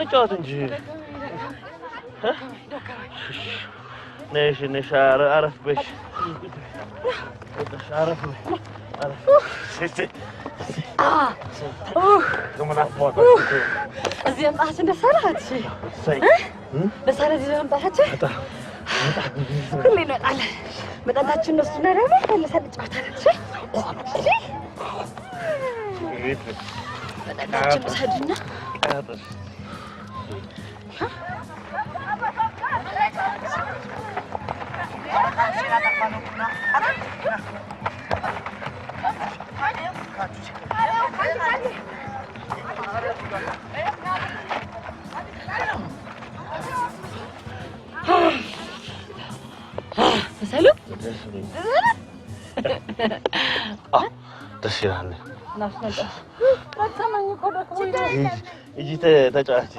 እንጫወት እንጂ ነሽ አረፍ በሽ አረፍ እዚህ መምጣታችን ደስ አላችሁ? ደስ አለ እዚህ መምጣታችን? ሁሌ እንመጣለን። መጣታችን ነው እሱና ደግሞ መልሰን እንጫወታለን። መጣታችን ውሰድና ደስ ይላል። እጂ ተጫዋች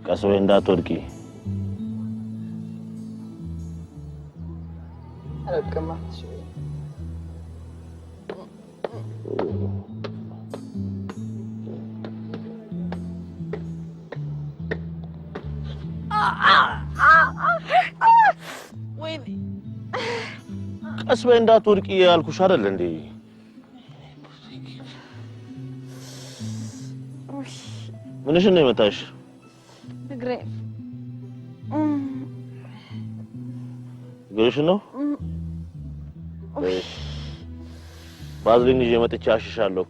ቀስ በይ እንዳትወድቂ። ወይኔ ቀስ በይ እንዳትወድቂ ያልኩሽ አይደል እንዴ? ምንሽ ነው የመታሽ? እግሬ እግርሽ ነው? ባዝሊን ይዤ መጥቼ አሽሻለሁ።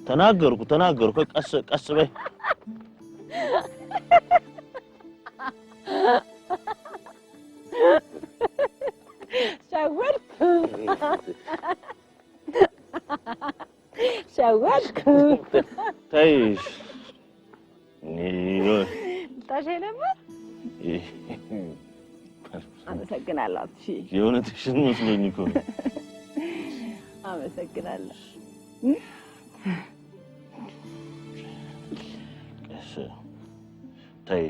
ተናገርኩ ቀስ በይ። ሸወድኩ ተይሽ ታሸይ ነበር። አመሰግናለሁ አብሺ። የእውነትሽን መስሎኝ እኮ ነው። አመሰግናለሁ። ተይ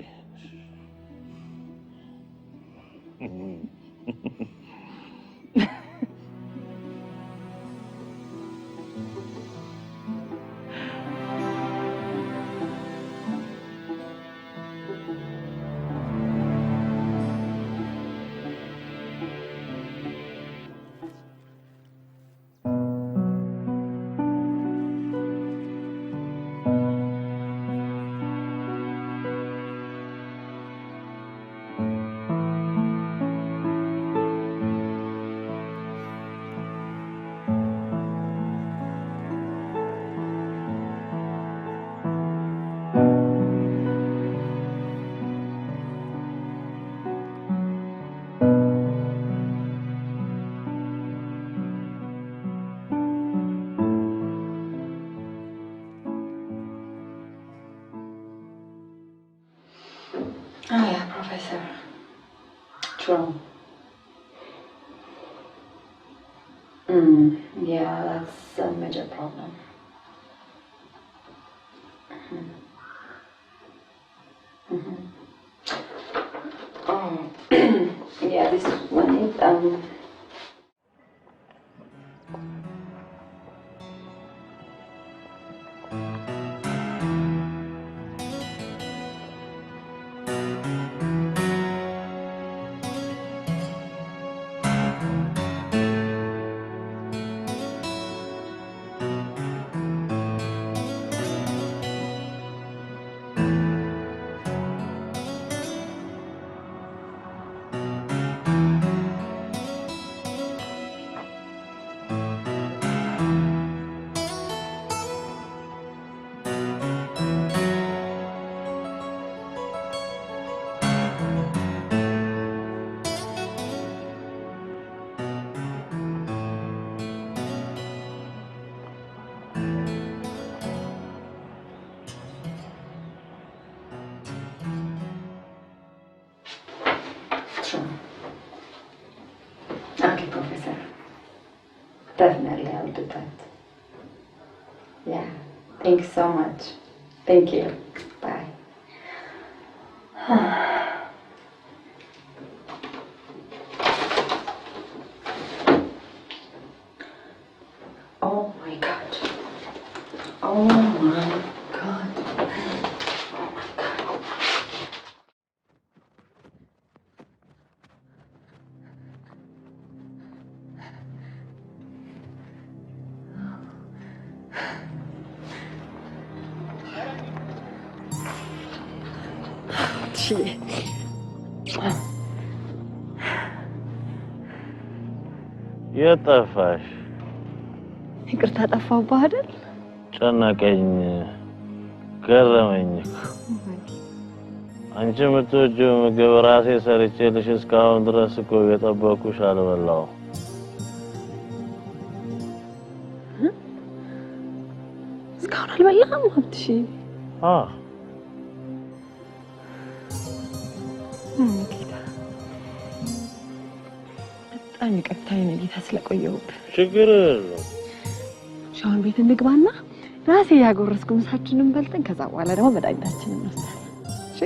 Oh yeah, Professor. True. Yeah, that's a major problem. Oh, yeah, this one is okay, Professor. Definitely, I'll do that. Yeah, thank you so much. Thank you. Bye. Oh my God. Oh my God. Oh my God. የጠፋሽ? ይቅርታ ጠፋሁብህ አይደል? ጨነቀኝ፣ ገረመኝ እኮ። አንቺ የምትወጂው ምግብ ራሴ ሰርቼልሽ እስካሁን ድረስ እኮ የጠበኩሽ አልበላሁም። እስካሁን አልበላህም ሀብትሽ? አዎ። በጣም ይቅርታ የኔ ጌታ ስለቆየሁብህ። ችግር የለውም። ሻወር ቤት እንግባና ራሴ ያጎረስኩ ምሳችንን በልተን ከዛ በኋላ ደግሞ መድኃኒታችንን እንወስዳለን። እሺ?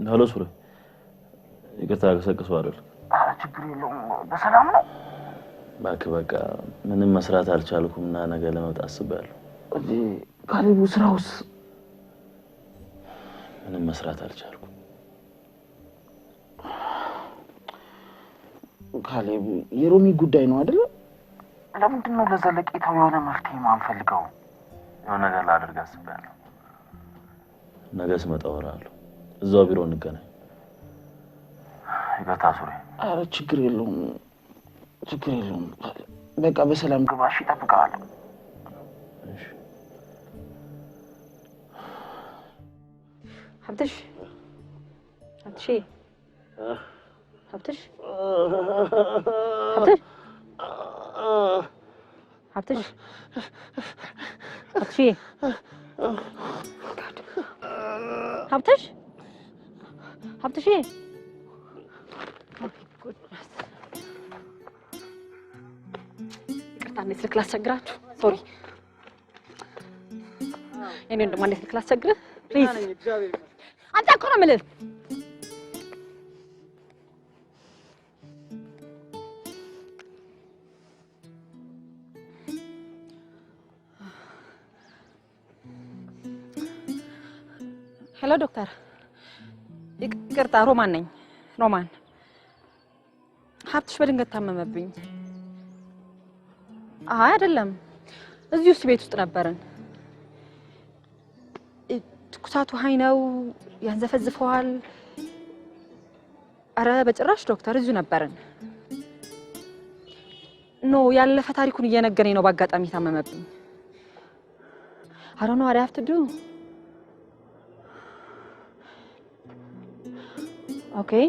ሄሎ ሱሬ፣ ይቅርታ ከሰቅሰው አይደል? ኧረ ችግር የለውም በሰላም ነው። እባክህ በቃ ምንም መስራት አልቻልኩም እና ነገ ለመውጣት አስቤያለሁ። ካሌቡ ስራውስ? ምንም መስራት አልቻልኩም። ካሌቡ የሮሚ ጉዳይ ነው አይደል? ለምንድን ነው ለዘለቄታው የሆነ መፍትሄ ማንፈልገው? የሆነ ነገር ላደርግ አስቤያለሁ። ነገ ስመጣ እወራለሁ። እዛው ቢሮ እንገናኝ። ይቅርታ ሱሬ። ኧረ ችግር የለውም ችግር የለውም። በቃ በሰላም ግባ። እሺ እጠብቅሃለሁ። ሀብትሽ ሀብትሽ ሀብትሽ ሀብትሽ ሀብትሽ ሀብትሽ ሀብትሽ ሀብትሽ ይቅርታ፣ እንዴት ስልክ ላስቸግራችሁ? ሶሪ የኔ ወንድም፣ እንዴት ስልክ ላስቸግርህ? ፕሊዝ አንተ እኮ ነው የምልህ። ሄሎ ዶክተር፣ ይቅርታ ሮማን ነኝ። ሮማን፣ ሀብትሽ በድንገት ታመመብኝ። አይ አይደለም፣ እዚህ ውስጥ ቤት ውስጥ ነበርን። ትኩሳቱ ሀይ ነው፣ ያንዘፈዝፈዋል። አረ በጭራሽ ዶክተር፣ እዚሁ ነበርን። ኖ ያለፈ ታሪኩን እየነገረኝ ነው። በአጋጣሚ ታመመብኝ። I don't know what I have to do. Okay.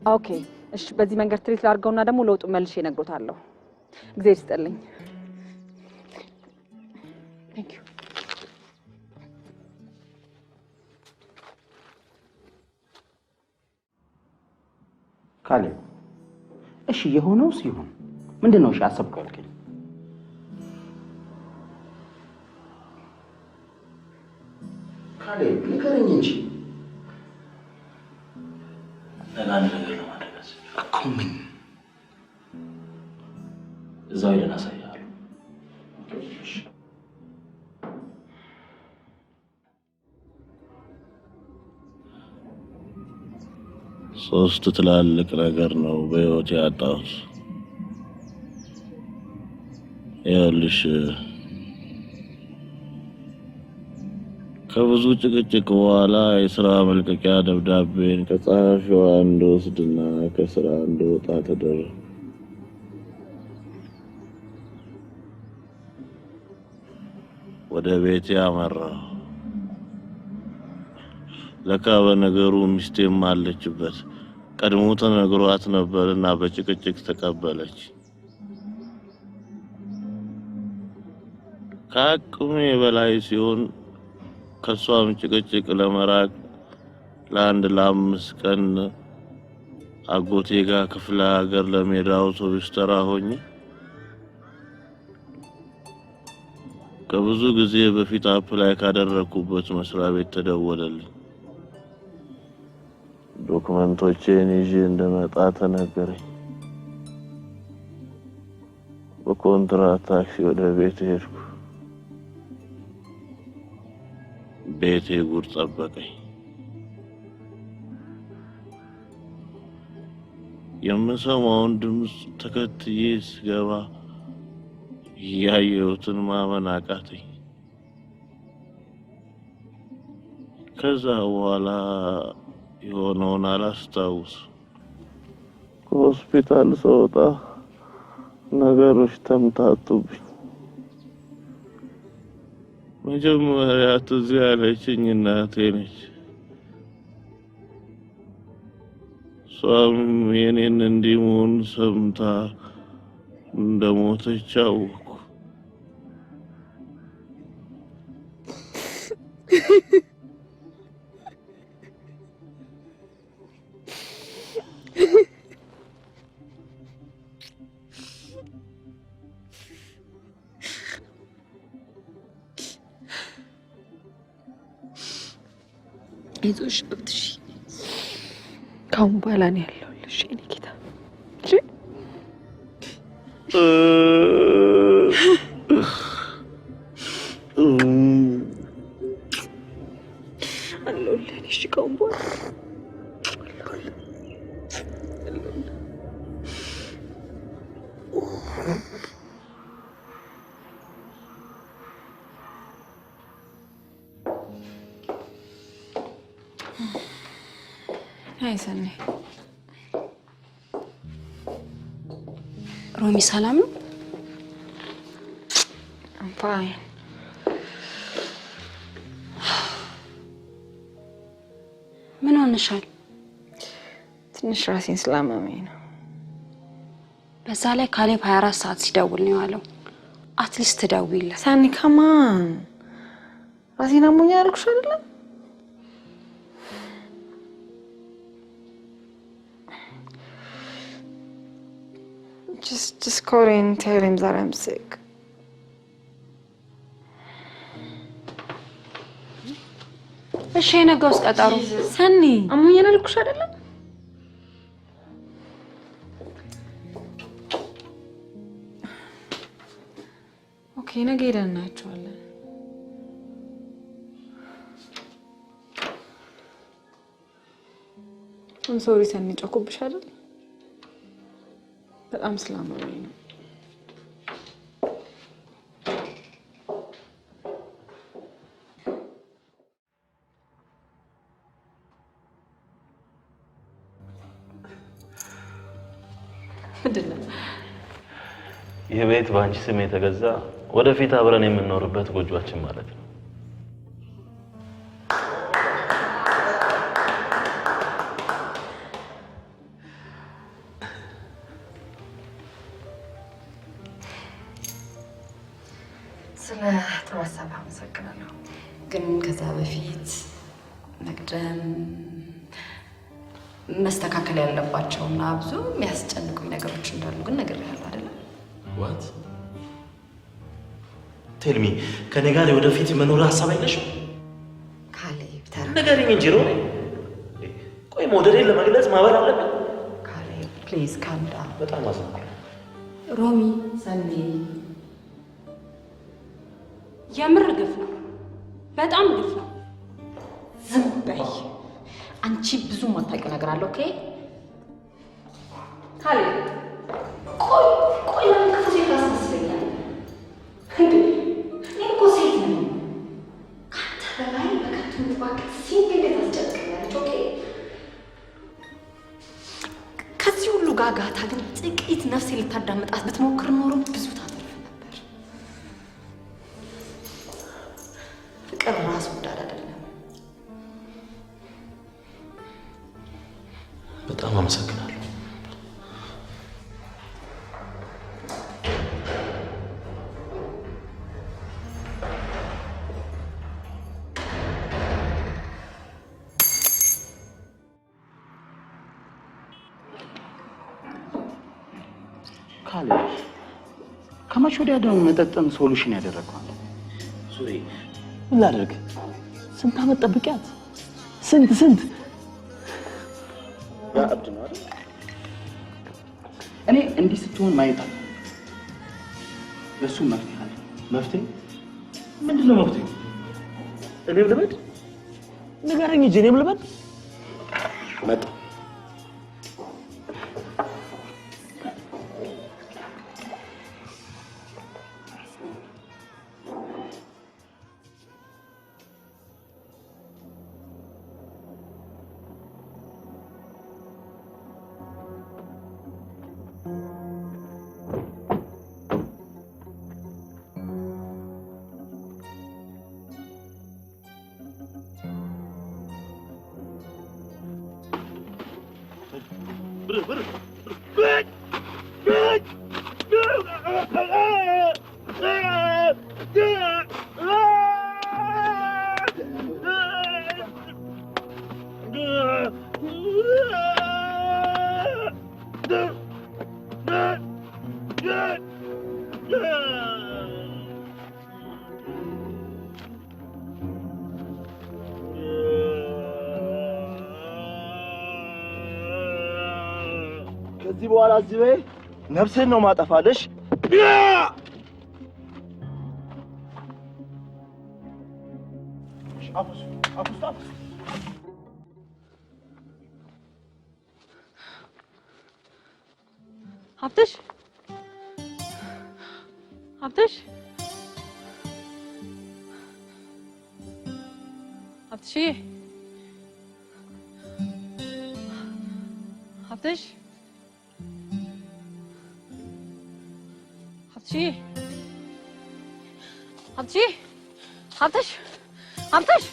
Okay. እሺ በዚህ መንገድ ትሪት ላድርገውና ደግሞ ለውጡ መልሼ እነግሮታለሁ። እግዚአብሔር ይስጥልኝ። Thank you. ካሌብ፣ እሺ የሆነው ሲሆን ምንድነው? እሺ አሰብከው ያልከኝ ካሌብ ንገረኝ እንጂ። አንድ ነገር ለማድረግ እኮ ምን? እዛው ሄደን አሳያለሁ። ሶስት ትላልቅ ነገር ነው በህይወት ያጣሁት። ይኸውልሽ ከብዙ ጭቅጭቅ በኋላ የስራ መልቀቂያ ደብዳቤን ከጸሐፊዋ እንድወስድና ከስራ እንድወጣ ተደረገ። ወደ ቤቴ አመራሁ። ለካ በነገሩ ሚስቴም አለችበት። ቀድሞ ተነግሯት ነበርና በጭቅጭቅ ተቀበለች። ከአቅሜ በላይ ሲሆን ከሷም ጭቅጭቅ ለመራቅ ለ5 ቀን አጎቴ ጋር ክፍለ ሀገር ለሜዳ አውቶቡስ ተራ ሆኜ ከብዙ ጊዜ በፊት አፕላይ ካደረኩበት መስሪያ ቤት ተደወለልኝ። ዶክመንቶቼን ይዤ እንደመጣ ተነገረኝ። በኮንትራት ታክሲ ወደ ቤት ሄድኩ። ቤቴ ጉድ ጠበቀኝ። የምሰማውን ድምፅ ተከትዬ ስገባ ያየሁትን ማመን አቃተኝ። ከዛ በኋላ የሆነውን አላስታውስም። ከሆስፒታል ስወጣ ነገሮች ተምታቱብኝ። መጀመሪያ ትዝ ያለችኝ እናቴ ነች። እሷም የኔን እንዲህ መሆን ሰምታ እንደሞተች አወኩ። አይዞሽ አብትሽ ካሁን በኋላ ነው ያለሁልሽ የኔ ጌታ እሺ አለሁልሽ ካሁን በኋላ አይ ሰኔ ሮሚ ሰላም ነው? I'm fine. ምን ሆነሻል? ትንሽ ራሴን ስላመመኝ ነው። በዛ ላይ ካሌብ 24 ሰዓት ሲደውል ነው ያለው። አትሊስት ደውይለት። ሰኒ ካማን ራሴን አሞኛል አልኩሽ አይደለም? Just call him and tell him that I'm sick. እሺ ነገውስ ቀጠሮ? ሰኒ አሞኛል አልኩሽ አይደለም? ኦኬ ነገ ሄደን እናያቸዋለን። I'm sorry ሰኒ ጮኩብሽ አይደል? በጣም ስላመመኝ ነው። ይህ ቤት በአንቺ ስም የተገዛ ወደፊት አብረን የምንኖርበት ጎጆአችን ማለት ነው። ስለ ጥሩ ሀሳብ አመሰግናለሁ። ግን ከዛ በፊት መቅደም መስተካከል ያለባቸውና ብዙ የሚያስጨንቁኝ ነገሮች እንዳሉ ግን ነግሬሃለሁ አይደል? What? Tell me, ከኔ ጋር ወደፊት መኖር ሀሳብ አይነሽም? ካሌብ ተራ ንገሪኝ እንጂ ሮሚ። ቆይ መውደዴን ለመግለጽ ማበር አለብን? ካሌብ ፕሊዝ ካም ዳውን። በጣም አዝናለሁ። ሮሚ ሰኒ የምር ግፍ ነው። በጣም ግፍ ነው። ዝም በይ። አንቺ ብዙ ማታውቂው ነገር አለ። ኦኬ ካሌብ ቆይ ለምን ክፉ ሴት ታስመስለኛል? እኔ እኮ ሴት ነኝ። ከአንተ በላይ በከንቱ የምትባክት ሴት እንዴት አስጨንቀኛለች? ኦኬ ከዚህ ሁሉ ጋጋታ ግን ጥቂት ነፍሴ ልታዳምጣት ብትሞክር ኖሮ ብዙ ታተርፍ ነበር። ፍቅር ራስ ወዳድ አይደለም። በጣም አመሰግናለሁ። ካሌብ ከመቼ ወዲያ ደግሞ መጠጥን ሶሉሽን ያደረገው? ሱሪ ምን ላድርግ? ስንት ዓመት ጠብቂያት? ስንት ያ አብድ ነው አይደል? እኔ እንዲህ ስትሆን ማየት አለ። ለሱ መፍትሄ አለ። መፍትሄ? ምንድን ነው መፍትሄ? እኔም ልበድ? ንገረኝ እንጂ እኔም ልበድ? መጣ ከዚህ በኋላ እዚህ በይ ነፍሴን ነው ማጠፋለሽ። አፉስ ሀብትሽ ሀብትሽ ሀብትሽዬ ሀብትሽ ሀብትሽዬ ሀብትሽዬ ሀብትሽ ሀብትሽ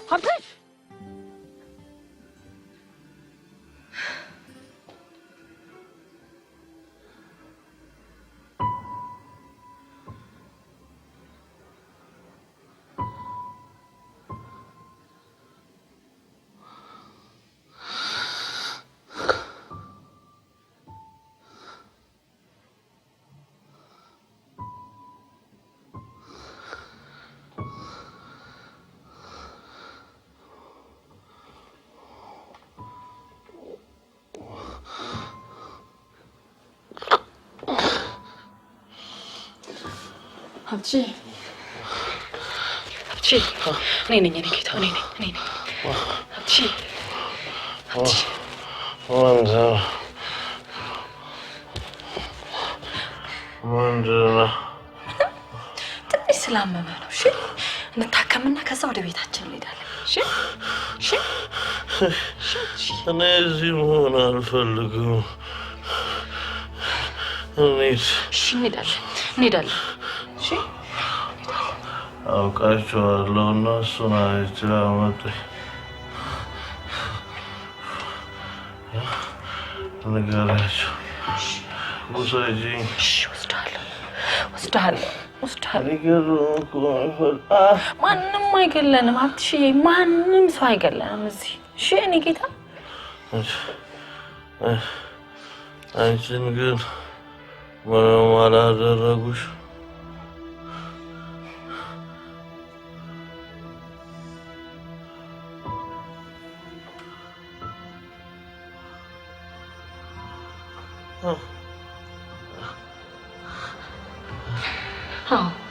ሀብትሽ ሀብትሽ እኔ ነኝ ጌታ እኔ ነኝ ሀብትሽ ምንድን ነው? ትንሽ ስላመመ ነው። እሺ እንታከምና ከዛ ወደ ቤታችን እንሄዳለን። እሺ እኔ እዚህ መሆን አልፈልግም። እንሄዳለን። እሺ አውቃቸዋለሁ እነሱን አይቼ አመጡኝ። ንገሪያቸው ውሰጂኝ። ወስድሃለሁ። ሊገሉን እኮ ማንም አይገለንም ሀብትሽዬ፣ ማንም ሰው አይገለንም እዚህ። እሺ እኔ ጌታ አንቺን ግን ምንም አላደረጉሽ?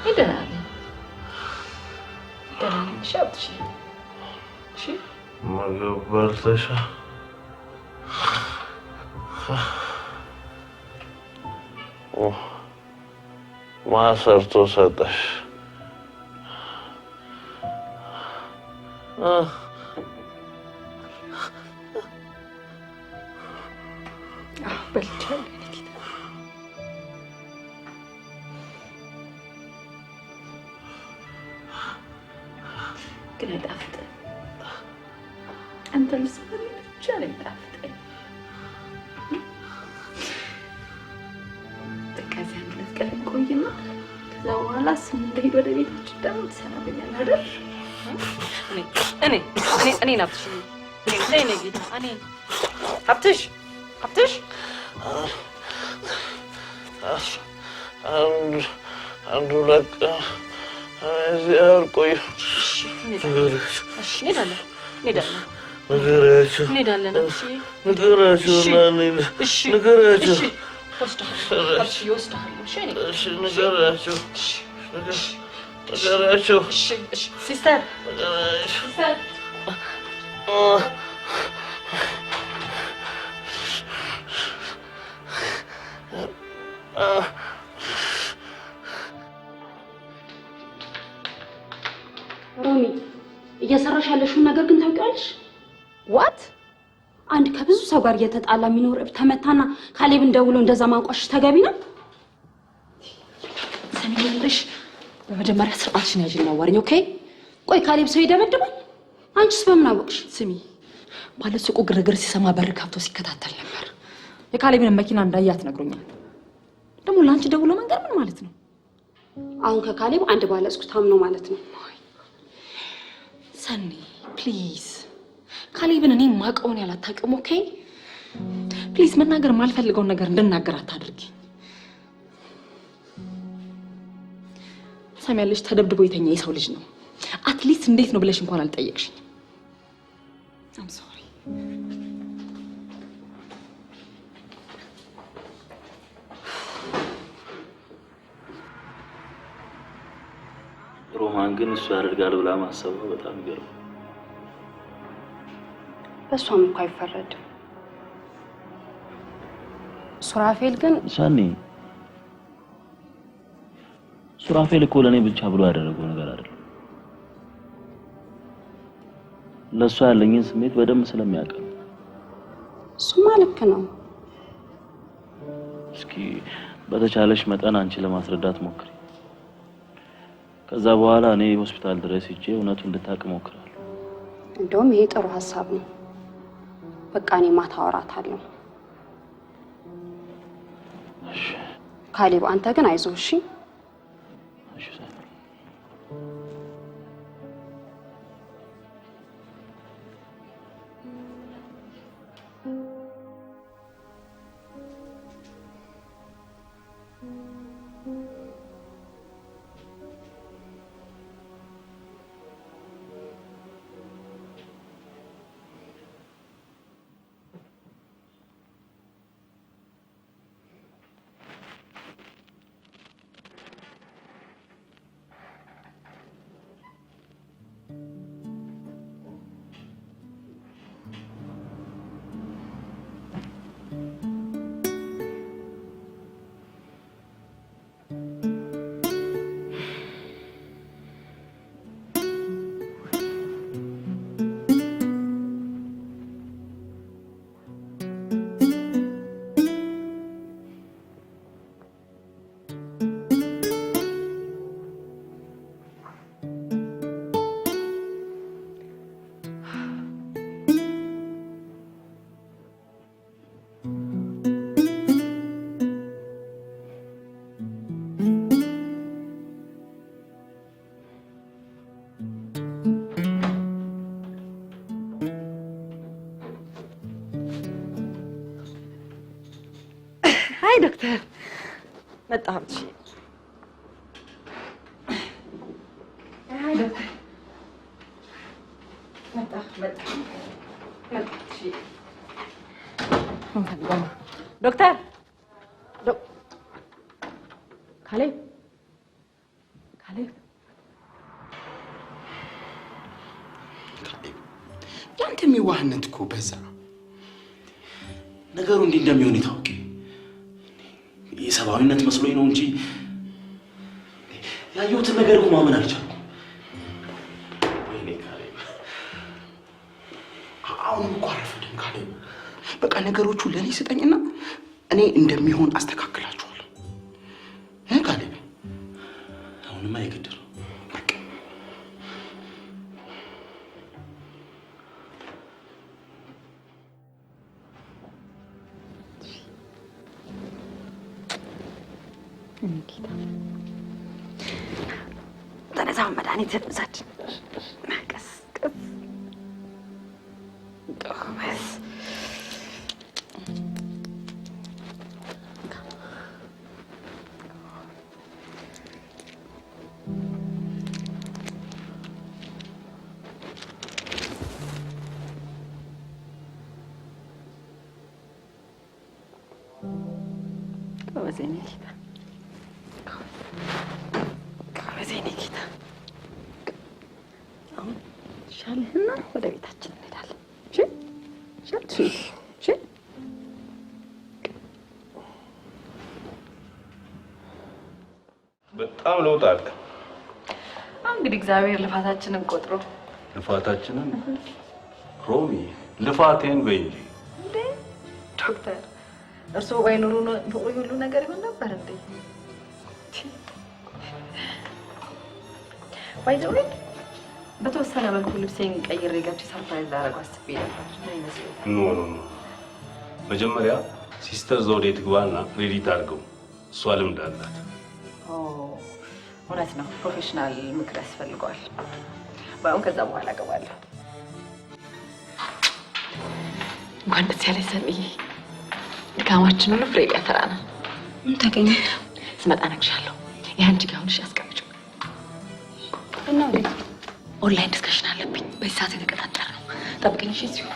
ይደናል። እሺ ሀብትሽዬ፣ እሺ ምግብ በልተሻል? ማን ሰርቶ ሰጠሽ? በልቻለሁ። ግን አይጣፍጥም። አንተ ምስል ብቻ ነው የሚጣፍጠኝ። ከዚያ አንድ ሁለት ቀን ቆይና ከዛ በኋላ ስንሄድ ወደ ቤታችን ደግሞ ትሰናበኛለህ አይደል? እኔ ጌታ ሀብትሽ አንድ ሁለት ቀን እዚህ አልቆይም። ንገሪያቸው። ሲስተር ሮሚ እየሰራሽ ያለሽውን ነገር ግን ታውቂያለሽ? ዋት አንድ ከብዙ ሰው ጋር እየተጣላ የሚኖር ተመታና ካሌብን ደውሎ እንደዛ ማንቋሽሽ ተገቢ ነው? ሰሚልሽ በመጀመሪያ ስርዓትሽን ያዥና አዋሪኝ። ኦኬ ቆይ ካሌብ ሰው ይደበድባል? አንቺስ በምን አወቅሽ? ስሚ ባለሱቁ ግርግር ሲሰማ በር ከፍቶ ሲከታተል ነበር። የካሌብን መኪና እንዳያት ነግሮኛል። ደግሞ ላንቺ ደውሎ መንገር ምን ማለት ነው? አሁን ከካሌብ አንድ ባለሱቅ ታምኖ ማለት ነው። ሰኒ ፕሊዝ ካሌብን እኔ ማቀውን ያላታቀም። ኦኬ ፕሊዝ መናገር ማልፈልገውን ነገር እንድናገር አታድርጊ። ሰሚያለሽ ተደብድቦ የተኛ የሰው ልጅ ነው። አትሊስት እንዴት ነው ብለሽ እንኳን አልጠየቅሽኝ። አም ሶሪ ሮማን ግን እሱ ያደርጋል ብላ ማሰቧ በጣም ይገርም። በእሷም እኮ አይፈረድም። ሱራፌል ግን ሳኒ ሱራፌል እኮ ለኔ ብቻ ብሎ ያደረገው ነገር አይደለም። ለሷ ያለኝን ስሜት በደንብ ስለሚያውቅ እሱማ ልክ ነው። እስኪ በተቻለሽ መጠን አንቺ ለማስረዳት ሞክሪ። ከዛ በኋላ እኔ ሆስፒታል ድረስ ሄጄ እውነቱን እንድታውቅ ሞክራለሁ። እንደውም ይሄ ጥሩ ሐሳብ ነው። በቃ እኔ ማታ አወራታለሁ። እሺ ካሌብ፣ አንተ ግን አይዞህ እሺ? እሺ ሳኒ። هاي دكتور متعبت شيء. هاي دكتور متعبت شيء. دكتور ካሌብ ያንተ የሚዋህነት እኮ በዛ። ነገሩ እንዲህ እንደሚሆን ይታወቅ። የሰብአዊነት መስሎኝ ነው እንጂ ያየሁትን ነገር እኮ ማመን አልቻልኩም። ወይኔ ካሌብ፣ አሁንም እኮ አረፈደም ካሌብ። በቃ ነገሮቹ ለኔ ስጠኝና እኔ እንደሚሆን አስተካክላችኋለሁ። ካሌብ አሁንማ የግድ ነው። ተነሳው መድኃኒት ዘብዛች ቀስ ጎበዝ። ጎበዝ የኔ ጌታ፣ ጎበዝ የኔ ጌታ። አሁን ሻልህና ወደ ቤታችን እንሄዳለን። እሺ በጣም ለውጥ አለ። እንግዲህ እግዚአብሔር ልፋታችንን ቆጥሮ ልፋታችንን ሮሚ ልፋቴን በይ እንጂ እንዴ ዶክተር፣ እርስዎ ባይኖሩ ሁሉ ነገር ይሆን ነበር እንዴ? ባይዘው በተወሰነ መልኩ ልብሴን ቀይሬ ገብቼ ሰርፕራይዝ ላደርገው አስቤ ነበር። ምን ይመስላል? ኖ መጀመሪያ ሲስተር ዘውዴ ትግባና ሬዲት አድርገው። እሷ ልምድ አላት። እውነት ነው፣ ፕሮፌሽናል ምክር ያስፈልገዋል። ባይሆን ከዛ በኋላ እገባለሁ። እንኳን ደስ ያለሽ ሰንዬ፣ ድካማችን ሁሉ ፍሬ እያፈራ ነው። ምን ተገኘ? ስመጣ እነግርሻለሁ። የአንቺ ጋር ሆነሽ አስቀምጪው እና ወዴት? ኦንላይን ዲስከሽን አለብኝ። በዚህ ሰዓት የተቀጣጠረ ነው። ጠብቀኝ እሺ? ሲሆን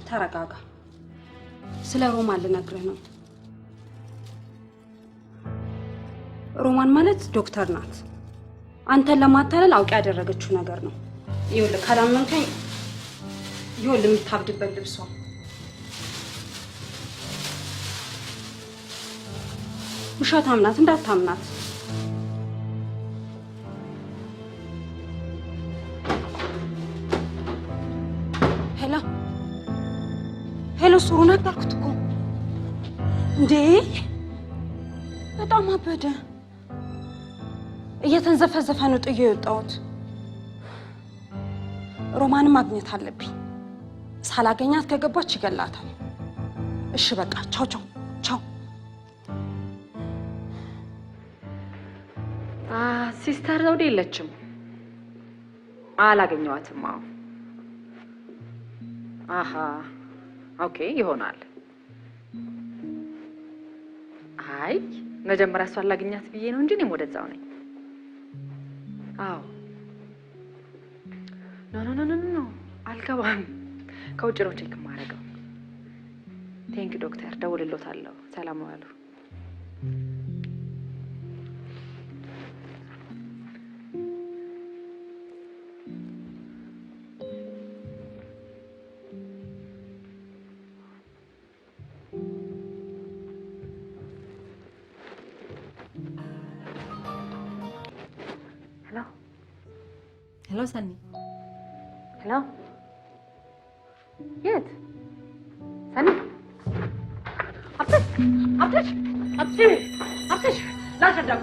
ተረጋጋ። ስለ ሮማን ልነግርህ ነው። ሮማን ማለት ዶክተር ናት። አንተን ለማታለል አውቃ ያደረገችው ነገር ነው። ይኸውልህ ካላመንከኝ ይኸውልህ የምታብድበት ልብሷ ውሸታም ናት፣ እንዳታምናት። ሄሎ ሱሩ ነገርኩት እኮ እንዴ! በጣም አበደ። እየተንዘፈዘፈ ነው ጥዬ የወጣሁት። ሮማንን ማግኘት አለብኝ። ሳላገኛት ከገባች ይገላታል። እሺ በቃ ቻው ቻው ቻው። ሲስተር ዘውዴ የለችም። አላገኘዋትም። አሃ ኦኬ ይሆናል። አይ መጀመሪያ እሷን ላገኛት ብዬ ነው እንጂ እኔም ወደዛው ነኝ። አዎ ኖ አልገባም። ከውጭ ነው ቼክ የማደርገው። ቴንክ ዶክተር፣ ደውልልዎታለሁ። ሰላም ዋሉ። ሄሎ ሰኒ። ሄሎ የት ሰኒ? አብተሽ ላስረዳው።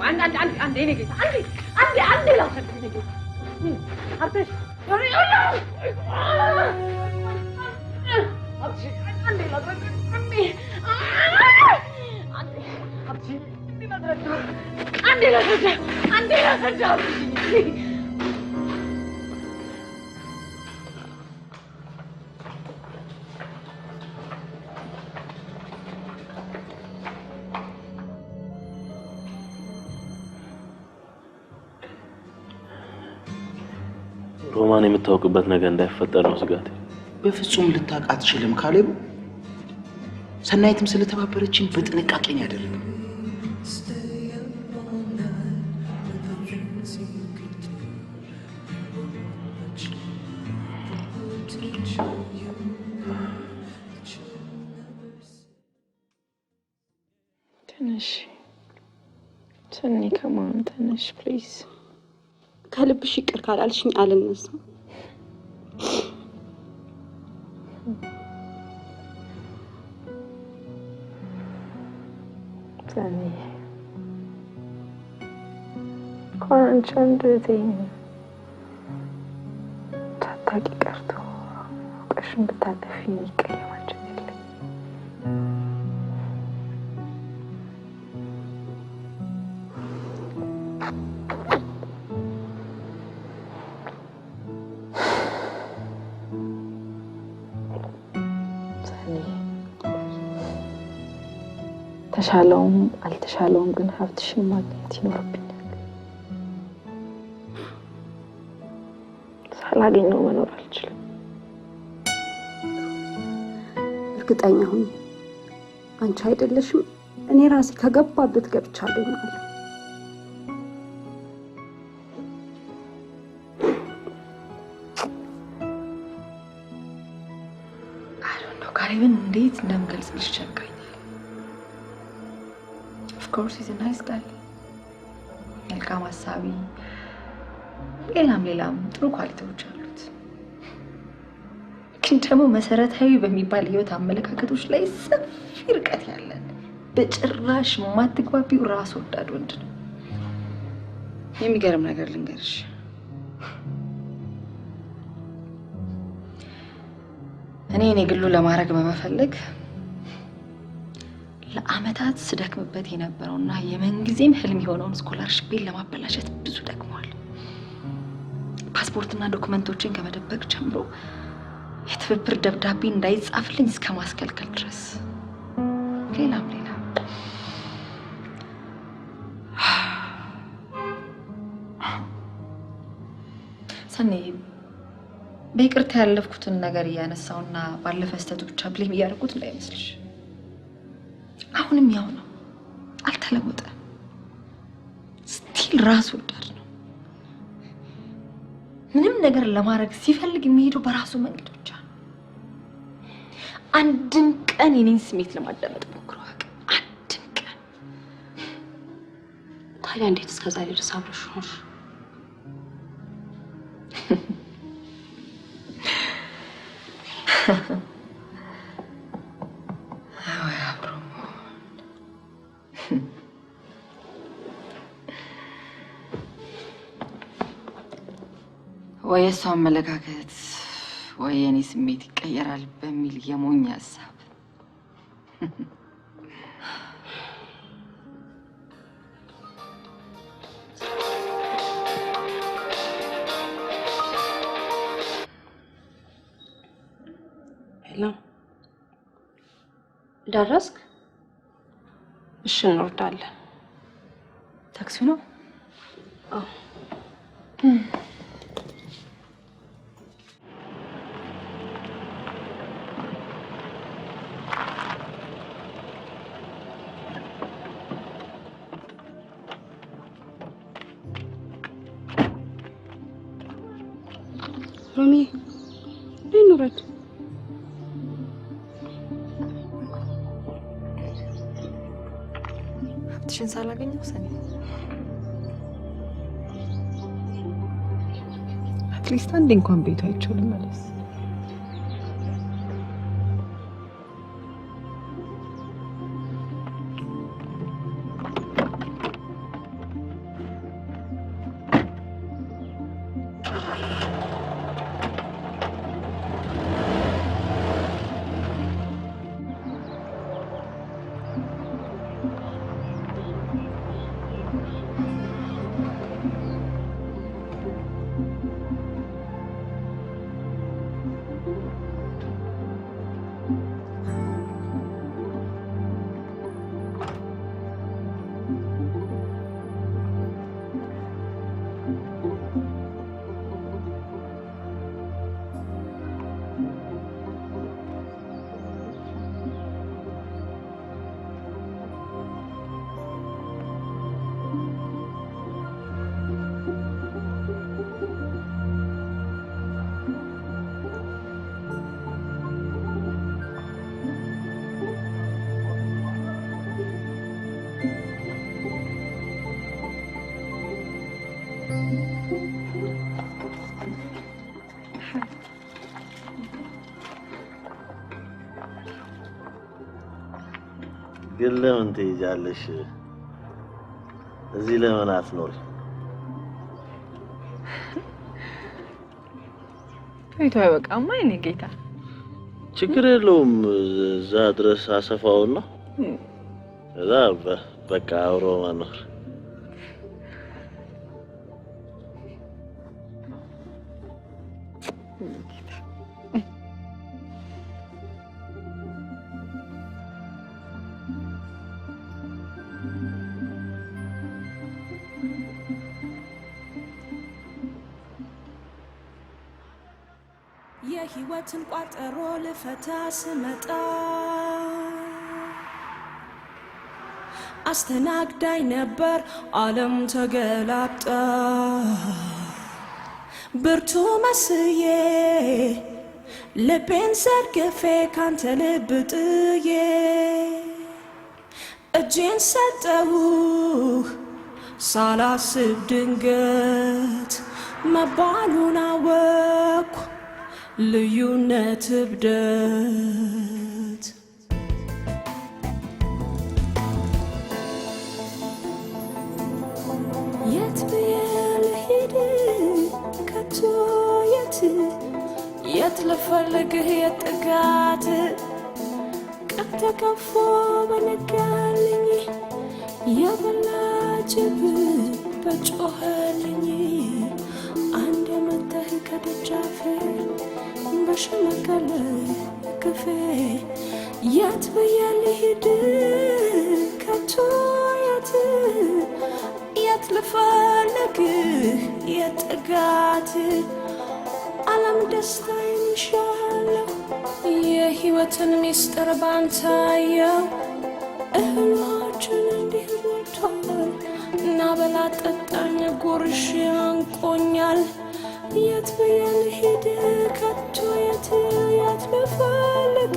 አንዴ እኔ ጌታ አንዴ ላስረዳው። እኔ ጌታ አብተሽ አንዴ ላስረዳው። ሮማን የምታውቅበት ነገር እንዳይፈጠር ነው ስጋቴ። በፍጹም ልታውቅ አትችልም ካሌብ። ሰናይትም ስለተባበረችን በጥንቃቄ ነው ያደረግነው። ትንሽ ሰኒ ከማን ትንሽ ፕሊዝ። ከልብሽ ይቅር ካላልሽኝ አልነሳም። ሰኒ ከአንቺ እንደዚህ ታጣቂ ቀርቶ አውቀሽን ብታጠፊ ይቀየማቸው የለኝም። ተሻለውም አልተሻለውም ግን ሀብትሽን ማግኘት ይኖርብኛል። ሳላገኘው መኖር አልችልም። እርግጠኛ ሁኚ፣ አንቺ አይደለሽም እኔ ራሴ ከገባበት ገብቻ አገኘዋለሁ። ካሌብን እንዴት እንደምገልጽልሽ ቸገረኝ። Of course he's a nice guy. መልካም ሀሳቢ፣ ሌላም ጥሩ ኳሊቲዎች አሉት። ግን ደግሞ መሰረታዊ በሚባል ህይወት አመለካከቶች ላይ ሰፊ ርቀት ያለን በጭራሽ ማትግባቢው ራስ ወዳድ ወንድ ነው። የሚገርም ነገር ልንገርሽ፣ እኔ ግሉ ለማድረግ በመፈለግ ለአመታት ስደክምበት የነበረውና የመንጊዜም ህልም የሆነውን ስኮላርሺፕን ለማበላሸት ብዙ ደክሟል። ፓስፖርትና ዶክመንቶችን ከመደበቅ ጀምሮ የትብብር ደብዳቤ እንዳይጻፍልኝ እስከ ማስከልከል ድረስ ሌላም ሰኒ በይቅርታ ያለፍኩትን ነገር እያነሳውና ባለፈ ስተቱ ብቻ ብሌም እያደረኩት እንዳይመስልሽ። አሁንም ያው ነው፣ አልተለወጠም። ስቲል ራስ ወዳድ ነው። ምንም ነገር ለማድረግ ሲፈልግ የሚሄደው በራሱ መንገድ ብቻ ነው። አንድም ቀን የኔን ስሜት ለማዳመጥ ሞክሮ አያውቅም። አንድም ቀን። ታዲያ እንዴት እስከዛሬ ድረስ አብረሽ ሆንሽ? ወይ እሷ አመለካከት ወይ የኔ ስሜት ይቀየራል በሚል የሞኝ ሀሳብ ሄሎ፣ ደረስክ? እሺ እንወርዳለን። ታክሲው ነው? አዎ። ሮሚ እንውረድ። ሀብትሽን ሳላገኘው ሰኔ አትሊስት አንዴ እንኳን ቤቱ አይቼው ልመለስ። ግን ለምን ትሄጃለሽ? እዚህ ለምን አትኖሪ? ቤቱ አይበቃማ የኔ ጌታ? ችግር የለውም። እዛ ድረስ አሰፋውና እዛ በቃ አብሮ መኖር። የህይወትን ቋጠሮ ልፈታ ስመጣ አስተናግዳኝ ነበር ዓለም ተገላብጣ። ብርቱ መስዬ ልቤን ዘርግፌ ካንተ ልብ ጥዬ እጄን ሰጠሁህ ሳላስብ ድንገት መባሉን አወቅኩ ልዩነት እብደት። የት ብዬ ልሂድ ከቶ የት ልፈልግህ የጥጋት ቀን ተከፎ በነጋልኝ የበላጅብ በጮኸልኝ አንድ የመተህ ከደጃፌ በሸመገለ ክፌ የት ብዬ ልሂድ ከቶ የት ልፈልግህ የጥጋት ዓለም ደስታዬን ይሻለሁ የሕይወትን ሚስጥር ባንታየው እህላችን እንዲህ ሞልቷል እና በላ ጠጣኝ ጉርሽ አንቆኛል የት ብዬ ልሂድ ከቶ የት ልፈልግ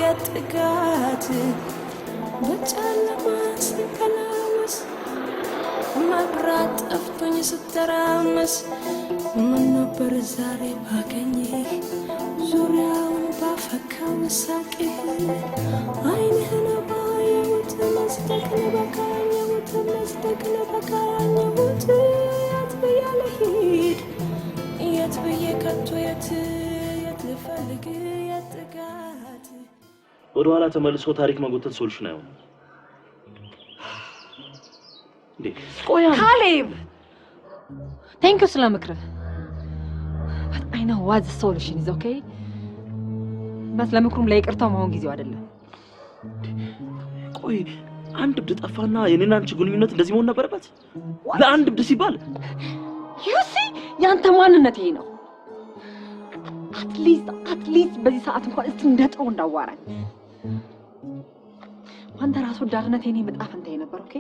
የጥጋት በጨለማ ስንከላወስ መብራት ጠፍቶኝ ስተራመስ ምን ነበር ዛሬ ባገኝህ ዙሪያውን ባፈካው ሳቅህ ዓይንህን ባየሁት መስደቅን በቃኘሁት የት ብዬ ልሂድ የት ብዬ ከቶ የት ልፈልግ የጥጋት ወደ ኋላ ተመልሶ ታሪክ መጎተት ሶሉሽን አይሆንም። ካሌብ thank you ስለ ምክርህ but I know what the solution is okay በስ ለምክሩም ለይቅርታው ማሆን ጊዜው አይደለም። ቆይ አንድ እብድ ጠፋና የኔና አንቺ ግንኙነት እንደዚህ መሆን ነበረበት? ለአንድ እብድ ሲባል you see ያንተ ማንነት ይሄ ነው። at least በዚህ ሰዓት እንኳን እስቲ እንደጥሩ እንዳዋራኝ አንተ ራስ ወዳድነት የኔ መጣፈንታ ነበር። ኦኬ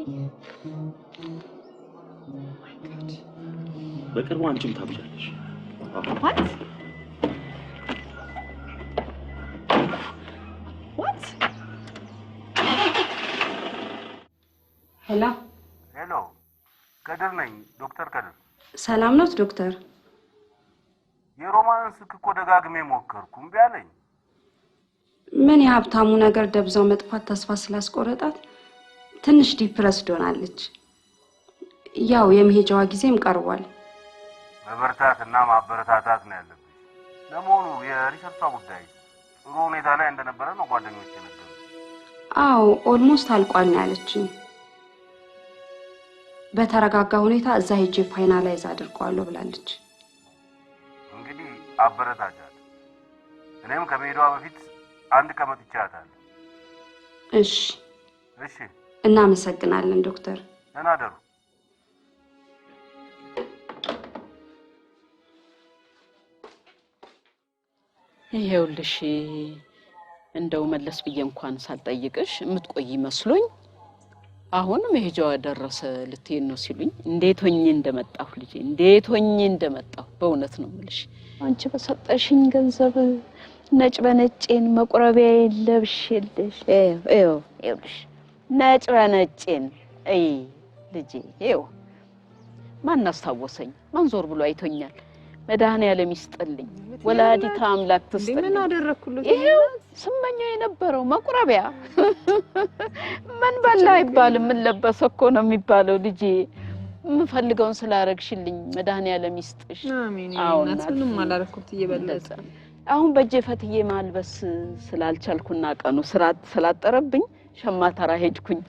በቅርቡ አንቺም ታብጃለሽ። What? ሄሎ ከድር ነኝ። ዶክተር ከድር ሰላም ነው ዶክተር? የሮማንን ስልክ እኮ ደጋግሜ ሞከርኩ እምቢ አለኝ። ምን የሀብታሙ ነገር ደብዛው መጥፋት ተስፋ ስላስቆረጣት ትንሽ ዲፕረስድ ሆናለች። ያው የመሄጃዋ ጊዜም ቀርቧል። መበርታትና ማበረታታት ነው ያለብሽ። ለመሆኑ የሪሰርቿ ጉዳይ ጥሩ ሁኔታ ላይ እንደነበረ ነው ጓደኞቼ ነገሩ? አዎ ኦልሞስት አልቋል ነው ያለችኝ። በተረጋጋ ሁኔታ እዛ ሄጄ ፋይናላይዝ አድርጓለሁ ብላለች። እንግዲህ አበረታቻት። እኔም ከመሄዷ በፊት አንድ ቀመጥ ይቻታል። እሺ እናመሰግናለን ዶክተር። ደህና ደሩ። ይሄውልሽ እንደው መለስ ብዬ እንኳን ሳልጠይቅሽ የምትቆይ መስሎኝ አሁን መሄጃዋ ደረሰ ልትሄድ ነው ሲሉኝ እንዴት ሆኜ እንደመጣሁ ልጄ እንዴት ሆኜ እንደመጣሁ በእውነት ነው የምልሽ። አንቺ በሰጠሽኝ ገንዘብ ነጭ በነጭን መቁረቢያዬን ለብሽልሽ ይኸውልሽ ነጭ በነጭን ልጄ ይኸው ማን አስታወሰኝ? ማን ዞር ብሎ አይቶኛል? መድኃኒዓለም ይስጥልኝ፣ ወላዲተ አምላክ ትስጥልኝ። ምን አደረኩልሽ? ይሄው ስመኛው የነበረው መቁረቢያ ምን በላ አይባልም፣ ምን ለበሰ እኮ ነው የሚባለው ልጄ። የምፈልገውን ስላረግሽልኝ መድኃኒዓለም ይስጥሽ። አሜን። ምንም አላረኩት እየበለጠ አሁን በእጄ ፈትዬ ማልበስ ስላልቻልኩና ቀኑ ስላጠረብኝ ሸማተራ ሄድኩኝ።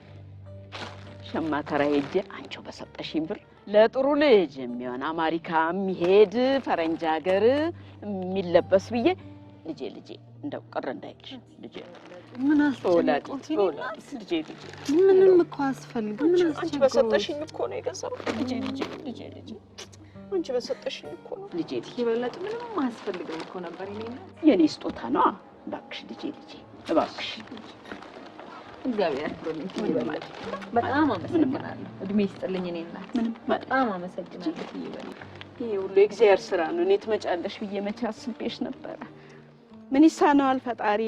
ሸማተራ ሄጄ አንቺው በሰጠሽኝ ብር ለጥሩ ልጅ የሚሆን አሜሪካ የሚሄድ ፈረንጅ ሀገር የሚለበስ ብዬ ልጄ እንደው ቅር እንዳይልሽ ልጄ ምን አስፈልጎት ልጄ ምንም እኮ አስፈልግ ምን አስፈልጎት አንቺ በሰጠሽኝ እኮ ነው የገዛሁት ልጄ አንቺ በሰጠሽኝ እኮ ነው ልጄ ይበለጥ ምንም አስፈልገው እኮ ነበር የኔ ስጦታ ነው። እባክሽ ልጄ እባክሽ እግዚአብሔር ያክብርልኝ። በጣም አመሰግናለሁ። እድሜ ይስጥልኝ። እኔ እናት በጣም አመሰግናለሁ። ይሄ ሁሉ የእግዚአብሔር ስራ ነው። እኔ ትመጫለሽ ብዬ መቼ አስቤሽ ነበረ። ምን ይሳነዋል ፈጣሪ።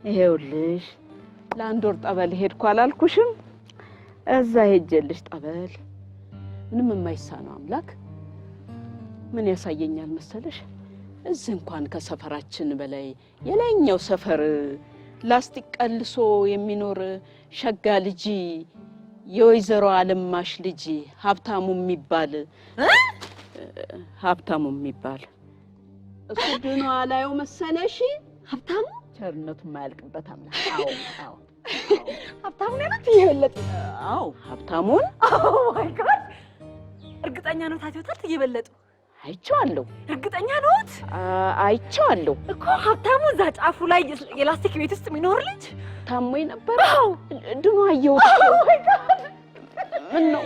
ይሄውልሽ ለአንድ ወር ጠበል ሄድኩ አላልኩሽም? እዛ ሄጀልሽ ጠበል ምንም የማይሳነው አምላክ ምን ያሳየኛል መሰለሽ? እዚህ እንኳን ከሰፈራችን በላይ የላይኛው ሰፈር ላስቲክ ቀልሶ የሚኖር ሸጋ ልጅ የወይዘሮ አለማሽ ልጅ ሀብታሙ የሚባል እሱ ድኖ አላየው መሰለሽ? ሀብታሙ ቸርነቱ የማያልቅበት አምላክ። አዎ ሀብታሙ ነው የበለጠ። አዎ ሀብታሙን። ኦ ማይ ጋድ! እርግጠኛ ነው ታዲያውታል እየበለጡ? አይቼዋለሁ። እርግጠኛ ነዎት? አይቼዋለሁ እኮ ሀብታሙ እዛ ጫፉ ላይ የላስቲክ ቤት ውስጥ የሚኖር ልጅ ታሞ ነበር። ድኖ አየሁት። ኦ ማይ ጋድ! ምን ነው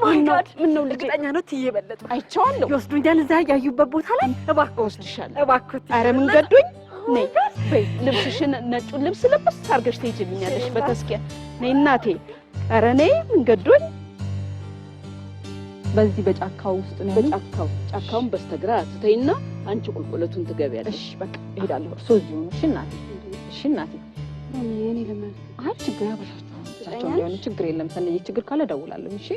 ማይ ጋድ ምን ነው እርግጠኛ ነው ትየበለጡ አይቼዋለሁ። ይወስዱኛል እዛ ያዩበት ቦታ ላይ እባክህ ወስድሻለሁ። እባክህ ኧረ ምን ገዶኝ ነይ በይ ልብስሽን ነጩን ልብስ ለበስ አድርገሽ ትሄጂልኛለሽ በተስኪያ ነይ እናቴ ኧረ ነይ ምን ገዶኝ በዚህ በጫካው ውስጥ ነው ጫካውን በስተግራ ትተይና አንቺ ቁልቁለቱን ትገቢያለሽ። እሺ በቃ እሄዳለሁ እርሶ እዚህ ሆኑ እሺ እናቴ እኔ ለምን አይ ችግር ያበሻችሁ ሊሆን ችግር የለም ሰንዬ ችግር ካለ እደውላለሁ እሺ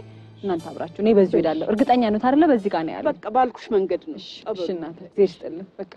እናንተ አብራችሁ እኔ በዚህ ሄዳለሁ እርግጠኛ ነው አይደለ በዚህ ጋር ነው ያለው በቃ ባልኩሽ መንገድ ነው እሺ እናቴ እዚህ ይስጥልኝ በቃ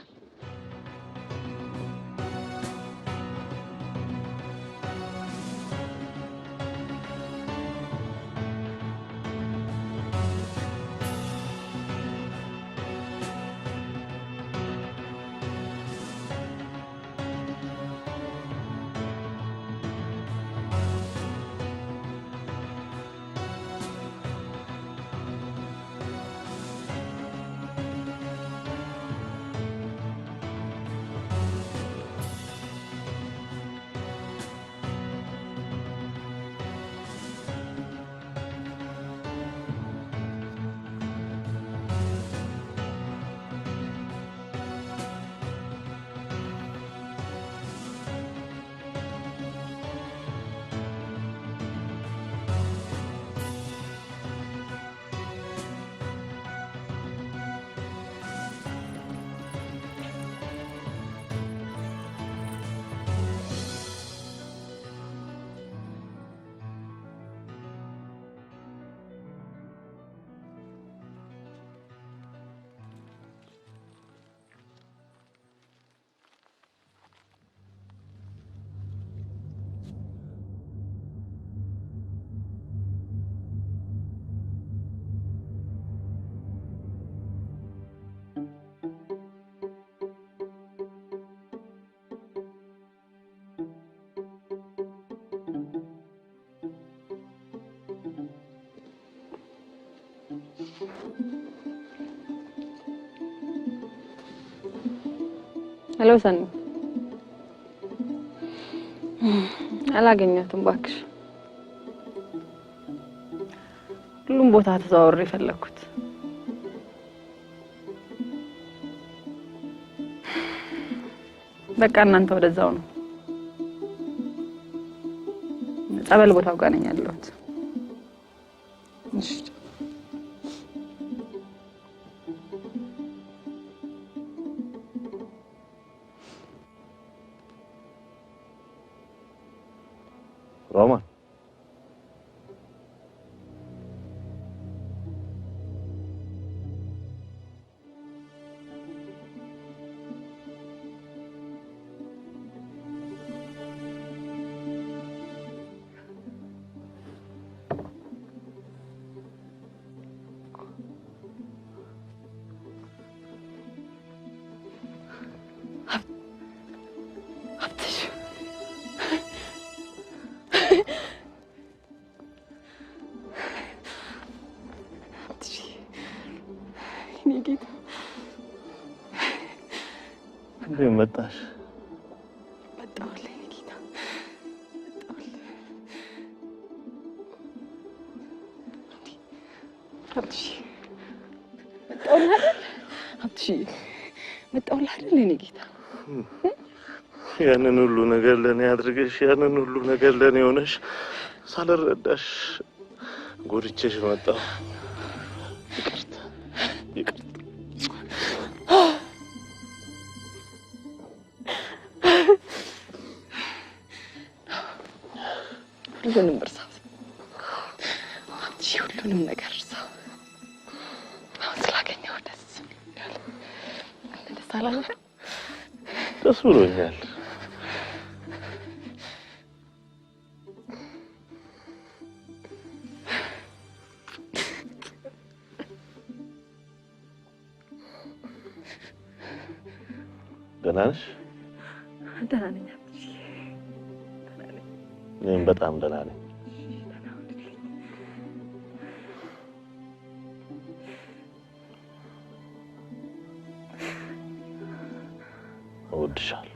ሄሎ ሰኒ አላገኘሁትም እባክሽ ሁሉም ቦታ ተዘዋውሬ ፈለኩት በቃ እናንተ ወደዛው ነው ጸበል ቦታው ጋር ነኝ ያለሁት እሺ Roman. እንዴት መጣሽ? መጣሁልህ የኔ ጌታ መጣሁልህ። ሀብትሽ መጣሁልህ አይደል? ሀብትሽ መጣሁልህ አይደል የኔ ጌታ? ያንን ሁሉ ነገር ለኔ አድርገሽ ያንን ሁሉ ነገር ለኔ ሆነሽ ሳልረዳሽ ጎድቼሽ መጣሁ። ይቅርታ ሁሉንም እርሳው ሁሉንም ነገር እርሳው። አሁን ስላገኘሁ ደስ ብሎኛል። ደስ አላለህም? ደስ ብሎኛል። ደህና ነሽ? ደህና ነኝ። እኔም በጣም ደህና ነኝ። እወድሻለሁ።